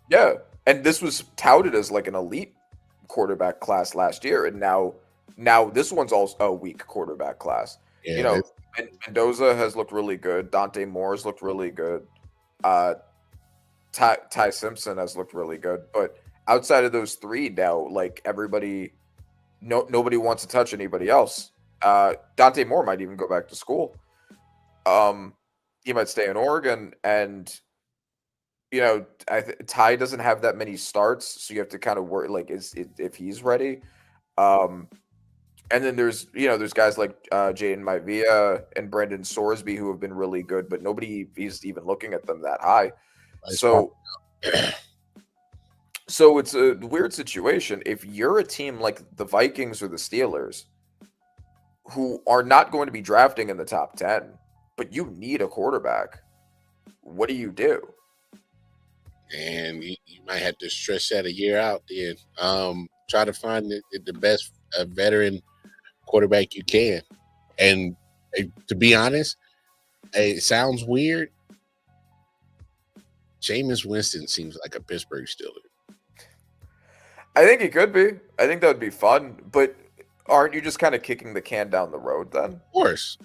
S1: Yeah, and this was touted as like an elite quarterback class last year, and now this one's also a weak quarterback class.
S2: Yeah,
S1: Mendoza has looked really good. Dante Moore has looked really good. Ty Simpson has looked really good, but outside of those three now, like, nobody wants to touch anybody else. Dante Moore might even go back to school. He might stay in Oregon, and Ty doesn't have that many starts, so you have to kind of worry, like, if he's ready. And then there's guys like Jaden Maivia and Brendan Sorsby who have been really good, but nobody is even looking at them that high. So it's a weird situation. If you're a team like the Vikings or the Steelers, who are not going to be drafting in the top 10, but you need a quarterback, what do you do?
S2: And you might have to stretch that a year out then. Try to find the best veteran quarterback you can. And to be honest, it sounds weird. Jameis Winston seems like a Pittsburgh Steeler.
S1: I think he could be. I think that would be fun. But aren't you just kind of kicking the can down the road then?
S2: Of course.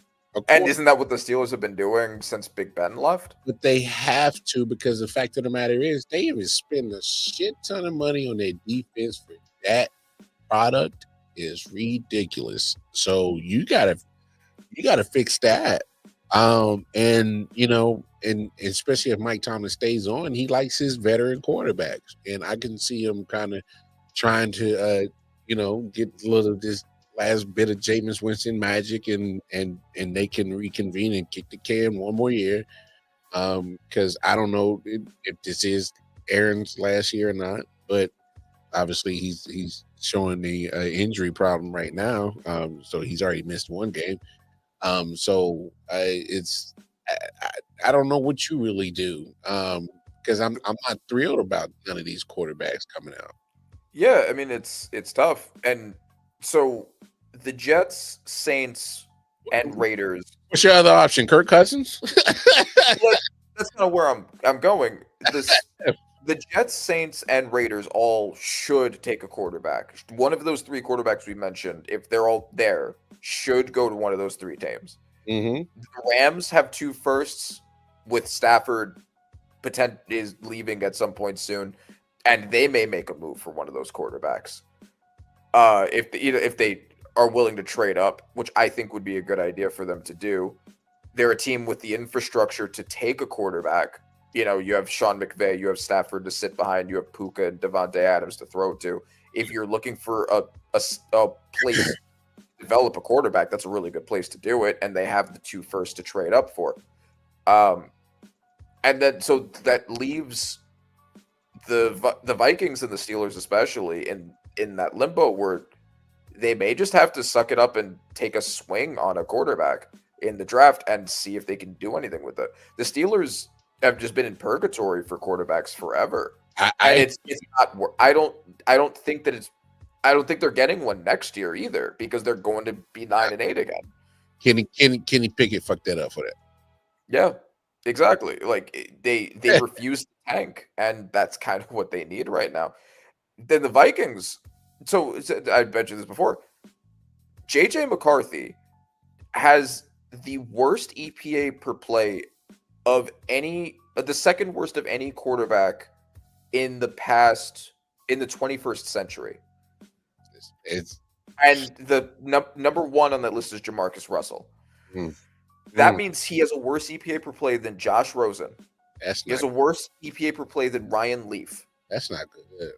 S1: And isn't that what the Steelers have been doing since Big Ben left?
S2: But they have to, because the fact of the matter is they even spend a shit ton of money on their defense for that product is ridiculous. So you gotta fix that. And especially if Mike Tomlin stays on, he likes his veteran quarterbacks, and I can see him kind of trying to get a little last bit of Jameis Winston magic, and they can reconvene and kick the can one more year. Because I don't know if this is Aaron's last year or not, but obviously he's showing the injury problem right now. So he's already missed one game. So it's I don't know what you really do. Because I'm not thrilled about none of these quarterbacks coming out.
S1: Yeah, I mean it's tough. And so the Jets, Saints, and Raiders.
S2: What's your other option? Kirk Cousins?
S1: That's kind of where I'm going. The Jets, Saints, and Raiders all should take a quarterback. One of those three quarterbacks we mentioned, if they're all there, should go to one of those three teams.
S2: Mm-hmm.
S1: The Rams have 2 firsts, with Stafford is leaving at some point soon, and they may make a move for one of those quarterbacks. If they are willing to trade up, which I think would be a good idea for them to do. They're a team with the infrastructure to take a quarterback. You have Sean McVay, you have Stafford to sit behind, you have Puka and Devontae Adams to throw to. If you're looking for a place to develop a quarterback, that's a really good place to do it, and they have the 2 firsts to trade up for. And then so that leaves the Vikings and the Steelers especially in that limbo where they may just have to suck it up and take a swing on a quarterback in the draft and see if they can do anything with it. The Steelers have just been in purgatory for quarterbacks forever. It's not. I don't think they're getting one next year either, because they're going to be 9-8 again.
S2: Kenny Pickett fucked that up for that.
S1: Yeah, exactly. Like they refuse to tank, and that's kind of what they need right now. Then the Vikings. So I mentioned this before. JJ McCarthy has the worst EPA per play of the second worst of any quarterback in the 21st century. And the number 1 on that list is Jamarcus Russell. That means he has a worse EPA per play than Josh Rosen. He has a worse EPA per play than Ryan Leaf.
S2: That's not good.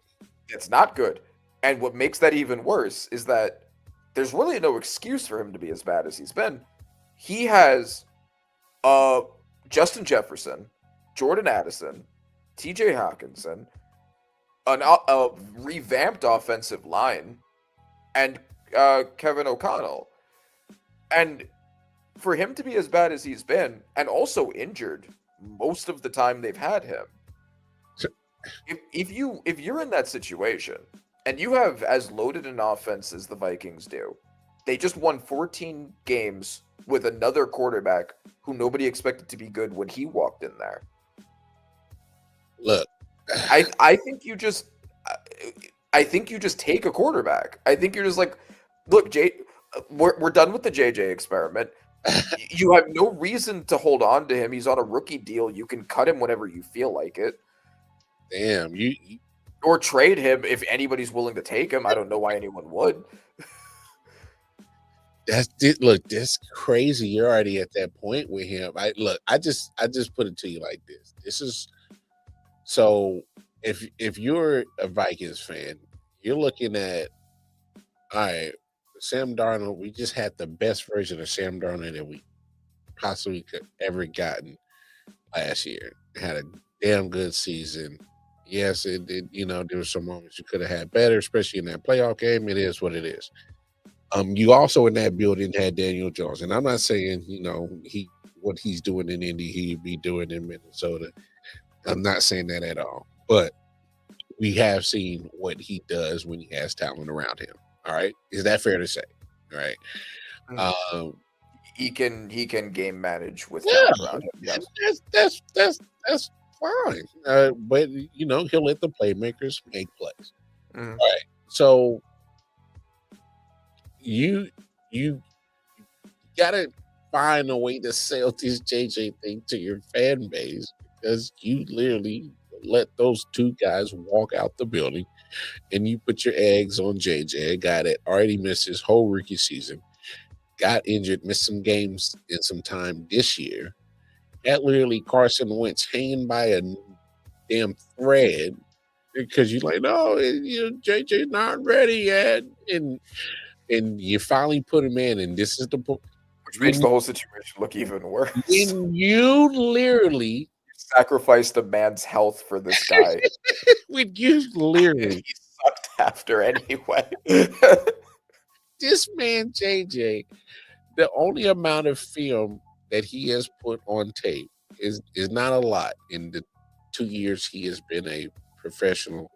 S1: It's not good. And what makes that even worse is that there's really no excuse for him to be as bad as he's been. He has Justin Jefferson, Jordan Addison, TJ Hawkinson, a revamped offensive line, and Kevin O'Connell. And for him to be as bad as he's been, and also injured most of the time they've had him, if you're in that situation and you have as loaded an offense as the Vikings do, they just won 14 games with another quarterback who nobody expected to be good when he walked in there.
S2: Look,
S1: I think you just take a quarterback. I think you're just like, look, we're done with the JJ experiment. You have no reason to hold on to him. He's on a rookie deal. You can cut him whenever you feel like it.
S2: Damn,
S1: or trade him if anybody's willing to take him. I don't know why anyone would.
S2: That's crazy. You're already at that point with him. I just put it to you like this. This is so if you're a Vikings fan, you're looking at, all right, Sam Darnold, we just had the best version of Sam Darnold that we possibly could ever gotten last year. Had a damn good season. Yes, it did. There were some moments you could have had better, especially in that playoff game. It is what it is. You also in that building had Daniel Jones, and I'm not saying what he's doing in Indy he'd be doing in Minnesota. I'm not saying that at all, but we have seen what he does when he has talent around him. All right, is that fair to say? All right.
S1: He can game manage with talent around him. Yes.
S2: That's fine. But he'll let the playmakers make plays. All right. So you gotta find a way to sell this JJ thing to your fan base, because you literally let those 2 guys walk out the building and you put your eggs on JJ, a guy that already missed his whole rookie season, got injured, missed some games and some time this year. That literally Carson Wentz hanging by a damn thread because you're like, no, JJ's not ready yet. And and you finally put him in, and this is the
S1: which makes the whole situation look even worse.
S2: when you literally
S1: Sacrificed a man's health for this guy.
S2: when you literally
S1: He sucked after anyway.
S2: this man JJ, the only amount of film that he has put on tape is not a lot in the 2 years he has been a professional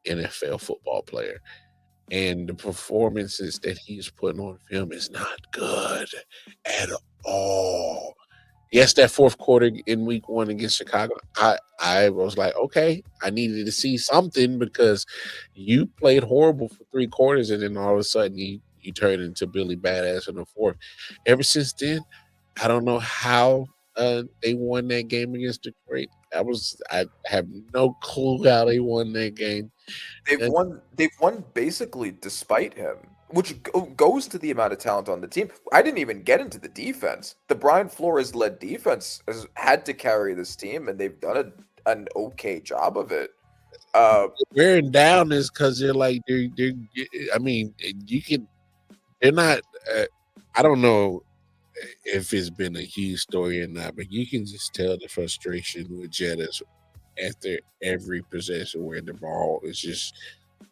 S2: NFL football player. And the performances that he's putting on film is not good at all. Yes, that fourth quarter in week 1 against Chicago, I was like, okay, I needed to see something because you played horrible for 3 quarters and then all of a sudden you turned into Billy Badass in the fourth. Ever since then, I don't know how they won that game against Detroit. I have no clue how they won that game.
S1: They've won basically despite him, which goes to the amount of talent on the team. I didn't even get into the defense. The Brian Flores led defense has had to carry this team, and they've done an okay job of it.
S2: Wearing down is because they're like they're. I mean, you can. They're not. I don't know if it's been a huge story or not, but you can just tell the frustration with Jettas after every possession where the ball is just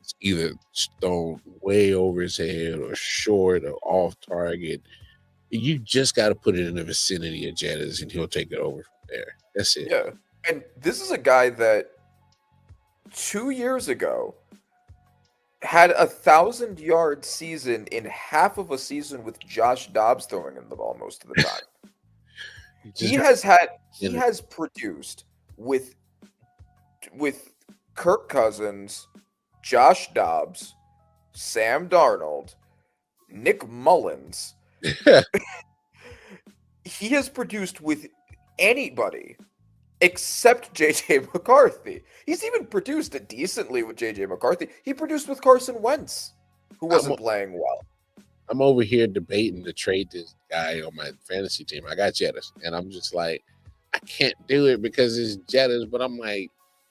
S2: it's either thrown way over his head or short or off target. You just got to put it in the vicinity of Jettas and he'll take it over from there. That's it.
S1: Yeah. And this is a guy that 2 years ago had 1,000-yard season in half of a season with Josh Dobbs throwing him the ball most of the time. he has produced with Kirk Cousins, Josh Dobbs, Sam Darnold, Nick Mullins. He has produced with anybody except JJ McCarthy. He's even produced it decently with JJ McCarthy. He produced with Carson Wentz, who wasn't playing well.
S2: I'm over here debating to trade this guy on my fantasy team. I got Jettas, and I'm just like, I can't do it because it's Jettas, but I'm like,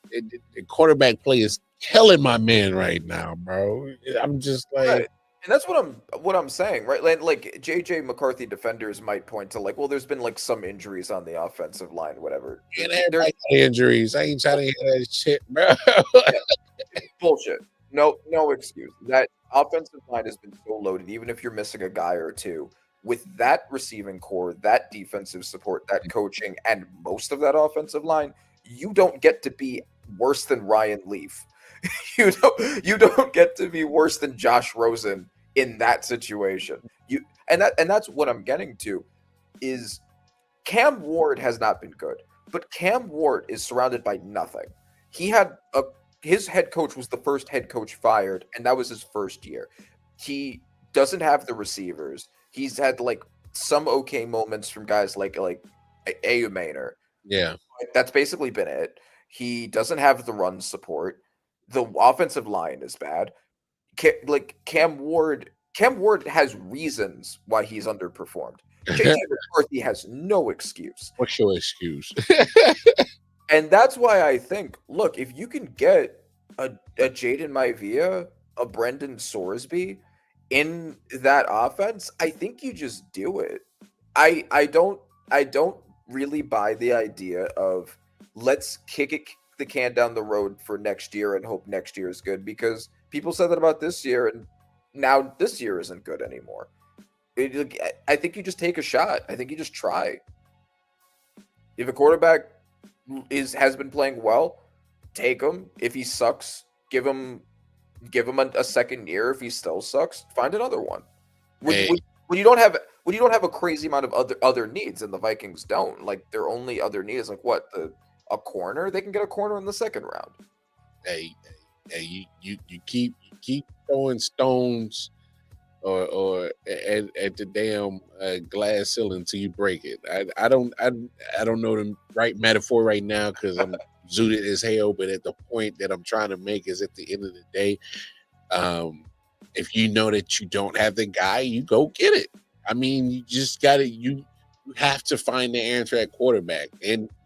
S2: the quarterback play is killing my man right now, bro. I'm just like,
S1: right. And that's what I'm saying, right? Like JJ McCarthy defenders might point to like, well, there's been like some injuries on the offensive line, whatever.
S2: And everybody got injuries. I ain't trying to hear that shit, bro.
S1: Bullshit. No excuse. That offensive line has been so loaded, even if you're missing a guy or two. With that receiving core, that defensive support, that coaching, and most of that offensive line, you don't get to be worse than Ryan Leaf. You don't get to be worse than Josh Rosen in that situation. And that's what I'm getting to is Cam Ward has not been good, but Cam Ward is surrounded by nothing. His head coach was the first head coach fired, and that was his first year. He doesn't have the receivers. He's had like some okay moments from guys like A.O.W.
S2: Yeah.
S1: That's basically been it. He doesn't have the run support. The offensive line is bad. Cam Ward has reasons why he's underperformed. JJ McCarthy has no excuse.
S2: What's your excuse?
S1: And that's why I think, look, if you can get a Jaden Maivia, a Brendan Sorsby in that offense, I think you just do it. I don't really buy the idea of let's kick the can down the road for next year and hope next year is good, because people said that about this year and now this year isn't good anymore. I think you just take a shot. I think you just try. If a quarterback has been playing well, take him. If he sucks, give him a second year. If he still sucks, find another one. When you don't have a crazy amount of other needs, and the Vikings don't, like their only other need is like what, a corner. They can get a corner in the second round.
S2: Hey, you keep throwing stones or at the damn glass ceiling until you break it. I don't know the right metaphor right now because I'm zooted as hell. But at the point that I'm trying to make is at the end of the day, if you know that you don't have the guy, you go get it. I mean, you just got to you have to find the answer at quarterback.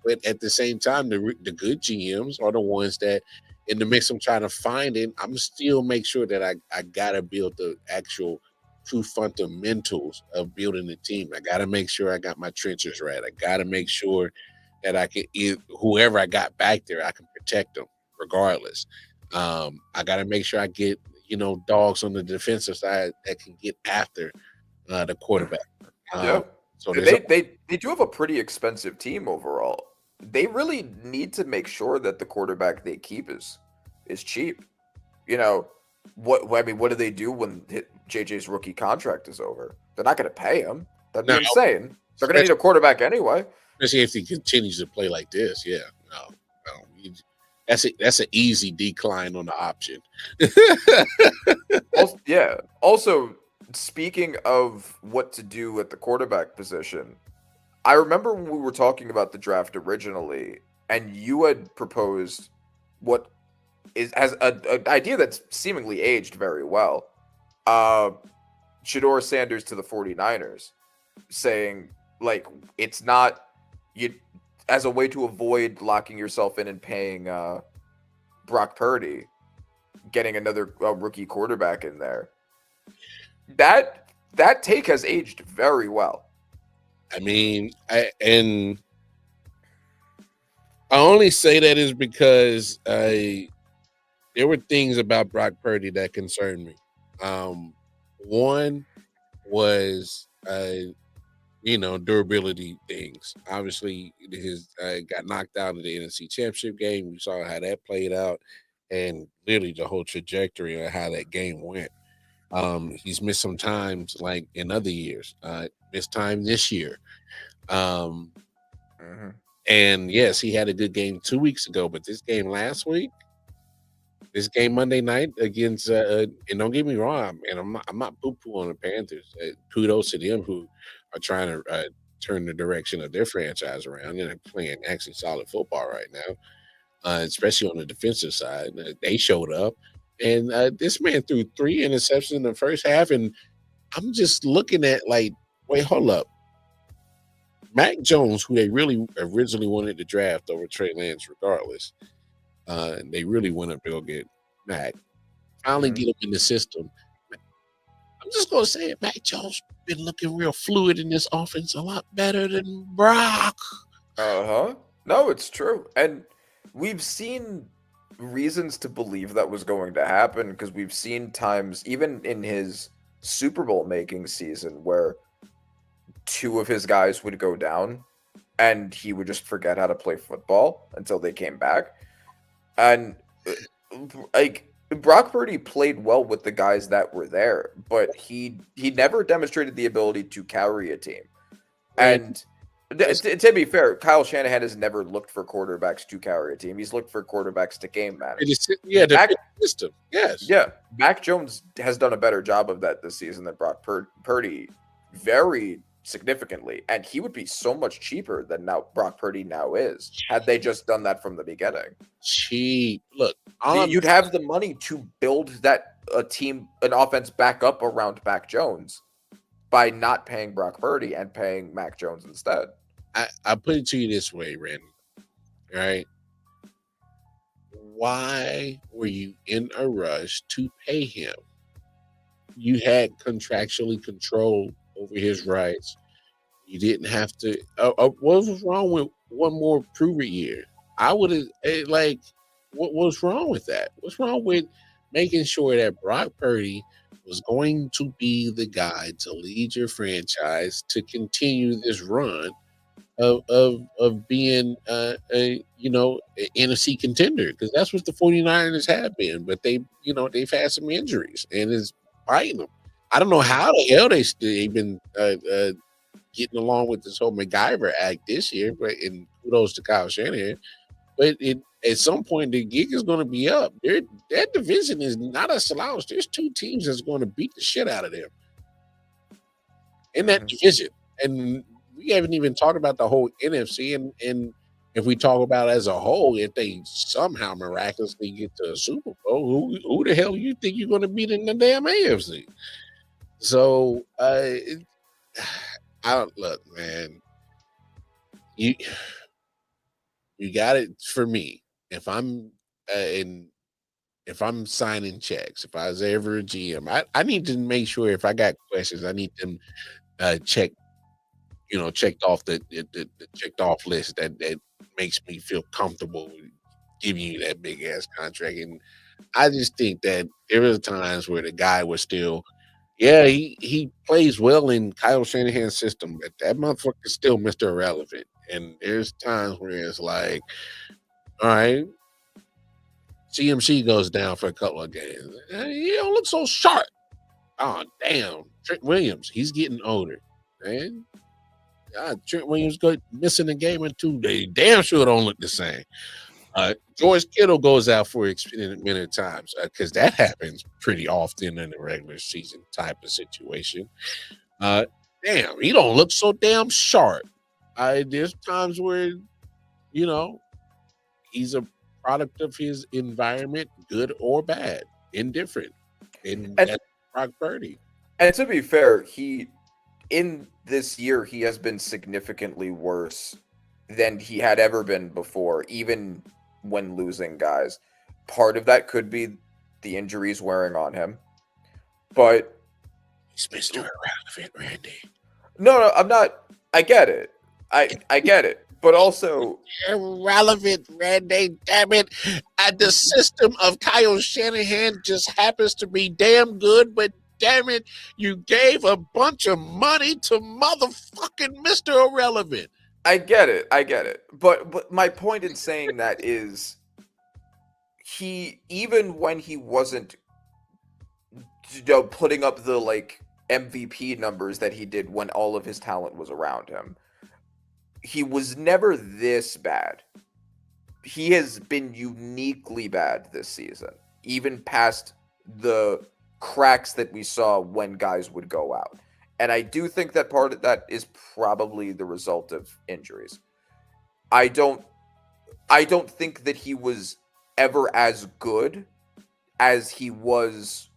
S2: But at the same time, the good GMs are the ones that in the mix I'm trying to find it. I'm still make sure that I gotta build the actual true fundamentals of building a team. I got to make sure I got my trenches right. I got to make sure that I can, whoever I got back there, I can protect them regardless. I got to make sure I get, dogs on the defensive side that can get after the quarterback.
S1: Yeah.
S2: So
S1: they do have a pretty expensive team overall. They really need to make sure that the quarterback they keep is cheap. What do they do when JJ's rookie contract is over? They're not going to pay him. That'd be insane. They're going to need a quarterback anyway.
S2: Especially if he continues to play like this. Yeah, no. That's an easy decline on the option.
S1: Also, speaking of what to do at the quarterback position, I remember when we were talking about the draft originally, and you had proposed what has an idea that's seemingly aged very well. Shedeur Sanders to the 49ers, saying it's not you as a way to avoid locking yourself in and paying Brock Purdy, getting another rookie quarterback in there. That take has aged very well.
S2: I mean, I only say that is because there were things about Brock Purdy that concerned me. One was durability things. Obviously, his got knocked out of the NFC Championship game. We saw how that played out, and literally the whole trajectory of how that game went. He's missed some times like in other years. Missed time this year. And yes, he had a good game 2 weeks ago, but this game last week, this game Monday night against and don't get me wrong, and I'm not poo-poo on the Panthers. Kudos to them who are trying to turn the direction of their franchise around and they're playing actually solid football right now, especially on the defensive side. They showed up, and this man threw 3 interceptions in the first half, and I'm just looking at wait, hold up. Mac Jones, who they really originally wanted to draft over Trey Lance regardless, they really went up to go get Mac. Finally get him in the system. I'm just going to say it. Mac Jones been looking real fluid in this offense, a lot better than Brock.
S1: No, it's true. And we've seen reasons to believe that was going to happen because we've seen times, even in his Super Bowl making season, where 2 of his guys would go down and he would just forget how to play football until they came back. And Brock Purdy played well with the guys that were there, but he never demonstrated the ability to carry a team. And to be fair, Kyle Shanahan has never looked for quarterbacks to carry a team. He's looked for quarterbacks to game manage.
S2: System. Yes.
S1: Yeah. Mac Jones has done a better job of that this season than Brock Purdy, very significantly. And he would be so much cheaper than Brock Purdy now is, had they just done that from the beginning.
S2: Cheap. Look,
S1: you'd have the money to build an offense back up around Mac Jones by not paying Brock Purdy and paying Mac Jones instead.
S2: I put it to you this way, Randy. All right. Why were you in a rush to pay him? You had contractually control over his rights. You didn't have to. What was wrong with one more prove it year? I would have what was wrong with that? What's wrong with making sure that Brock Purdy was going to be the guy to lead your franchise to continue this run of being an NFC contender? Because that's what the 49ers have been, but they've had some injuries and it's biting them. I don't know how the hell they've been getting along with this whole MacGyver act this year, but and kudos to Kyle Shanahan. But at some point the gig is going to be up. That division is not a slouch. There's 2 teams that's going to beat the shit out of them in that division, and we haven't even talked about the whole NFC. And if we talk about as a whole, if they somehow miraculously get to a Super Bowl, who the hell you think you're going to beat in the damn AFC? So, look, man. You got it for me. If I'm if I'm signing checks, if I was ever a GM, I need to make sure if I got questions, I need them checked off the checked off list that makes me feel comfortable giving you that big ass contract. And I just think that there was times where the guy was still, yeah, he plays well in Kyle Shanahan's system, but that motherfucker is still Mr. Irrelevant. And there's times where it's like, all right, CMC goes down for a couple of games. He don't look so sharp. Oh damn, Trent Williams, he's getting older, man. God, Trent Williams missing a game or two. They damn sure don't look the same. George Kittle goes out for extended amount of times because that happens pretty often in the regular season type of situation. Damn, he don't look so damn sharp. There's times where, he's a product of his environment, good or bad, indifferent. And that's Brock Purdy.
S1: And to be fair, in this year, he has been significantly worse than he had ever been before, even when losing guys. Part of that could be the injuries wearing on him. But
S2: he's Mr. Irrelevant, Randy.
S1: No, I'm not. I get it. I get it. But also
S2: irrelevant, Randy. Damn it. The system of Kyle Shanahan just happens to be damn good, but damn it, you gave a bunch of money to motherfucking Mr. Irrelevant.
S1: I get it. But my point in saying that is even when he wasn't putting up the like MVP numbers that he did when all of his talent was around him, he was never this bad. He has been uniquely bad this season, even past the cracks that we saw when guys would go out. And I do think that part of that is probably the result of injuries. I don't think that he was ever as good as he was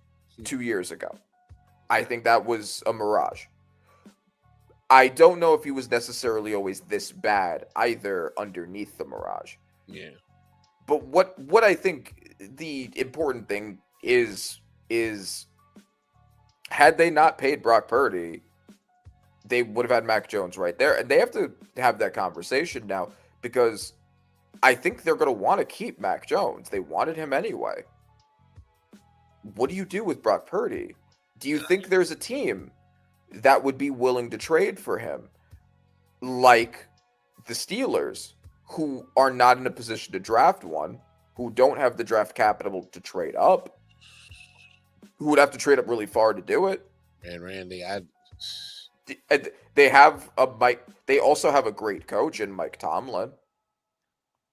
S1: 2 years ago. I think that was a mirage. I don't know if he was necessarily always this bad either underneath the mirage.
S2: Yeah.
S1: But what I think the important thing is had they not paid Brock Purdy, they would have had Mac Jones right there. And they have to have that conversation now because I think they're going to want to keep Mac Jones. They wanted him anyway. What do you do with Brock Purdy? Do you think there's a team that would be willing to trade for him, like the Steelers, who are not in a position to draft one, who don't have the draft capital to trade up, who would have to trade up really far to do it?
S2: Man, Randy,
S1: they have a Mike. They also have a great coach in Mike Tomlin.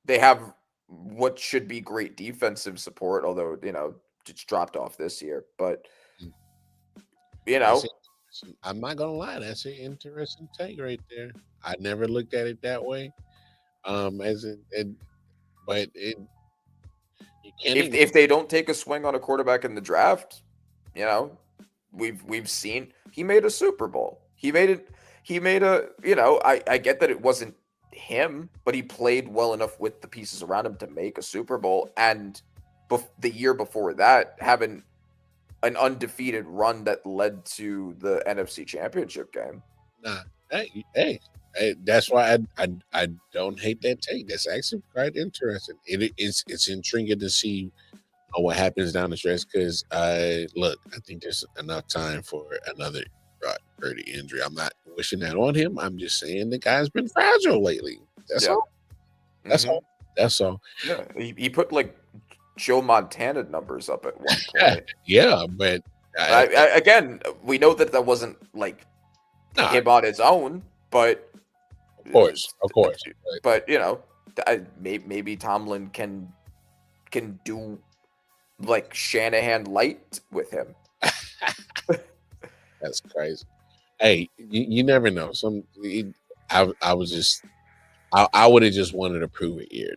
S1: They have what should be great defensive support, although it's dropped off this year. But
S2: I'm not gonna lie, that's an interesting take right there. I never looked at it that way. But you can't.
S1: If they don't take a swing on a quarterback in the draft, we've seen he made a Super Bowl. He made a. I get that it wasn't him, but he played well enough with the pieces around him to make a Super Bowl. And the year before that, having an undefeated run that led to the NFC Championship game.
S2: Nah, hey, that's why I don't hate that take. That's actually quite interesting. It's intriguing to see what happens down the stretch because I think there's enough time for another Purdy injury. I'm not wishing that on him. I'm just saying the guy's been fragile lately. That's all. That's all.
S1: Yeah, he put like Joe Montana numbers up at one point.
S2: Yeah, but
S1: again, we know that wasn't like him on his own, but
S2: of course.
S1: But maybe Tomlin can do like Shanahan light with him.
S2: That's crazy. Hey, you never know. I would have just wanted to prove it year.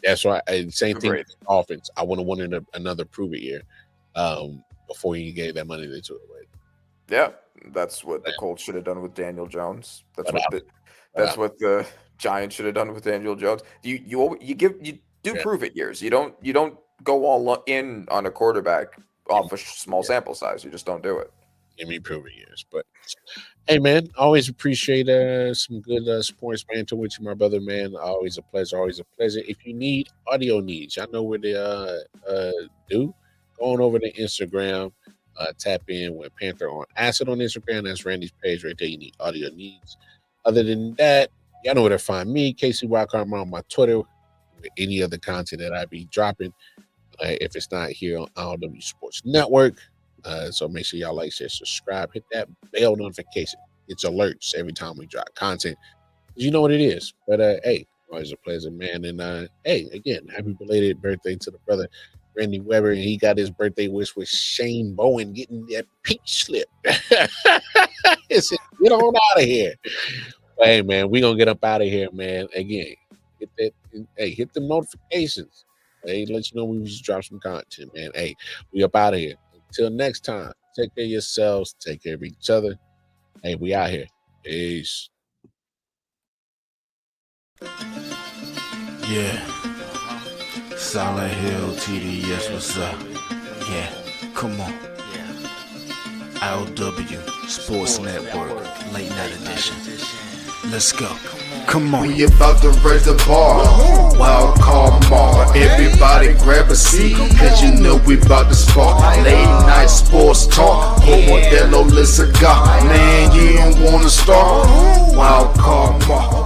S2: That's why. Same thing with the offense. I would have wanted another prove it year before you gave that money to it away.
S1: Yeah, that's what the Colts should have done with Daniel Jones. That's what the Giants should have done with Daniel Jones. You do prove it years. You don't go all in on a quarterback off a small sample size. You just don't do it.
S2: Give me proven years. But hey, man, always appreciate some good sports banter with you, my brother, man. Always a pleasure. Always a pleasure. If you need audio needs, y'all know where they do. Going over to Instagram, tap in with Panther on Acid on Instagram. That's Randy's page right there. You need audio needs. Other than that, y'all know where to find me, Casey Wildcard on my Twitter, with any other content that I be dropping. If it's not here on I.O.W Sports Network. So make sure y'all like, share, subscribe, hit that bell notification. It's alerts every time we drop content. You know what it is. But hey, always a pleasure, man. And hey, again, happy belated birthday to the brother Randy Weber. And he got his birthday wish with Shane Bowen getting that pink slip. It's get on out of here. But, hey, man, we gonna get up out of here, man. Again, hit that. Hey, hit the notifications. Hey, let you know when we just drop some content, man. Hey, we up out of here. Until next time, take care of yourselves, take care of each other. Hey, we out here. Peace.
S3: Yeah. Silent Hill TDS, what's up? Yeah, come on. I.O.W Sports Network, late night edition. Let's go. Come on.
S4: We about to raise the bar. Wild card mark. Everybody grab a seat, cause you know we about to spark. Late night sports talk. Modelo, cigar. Man, you don't wanna start. Wild card mark.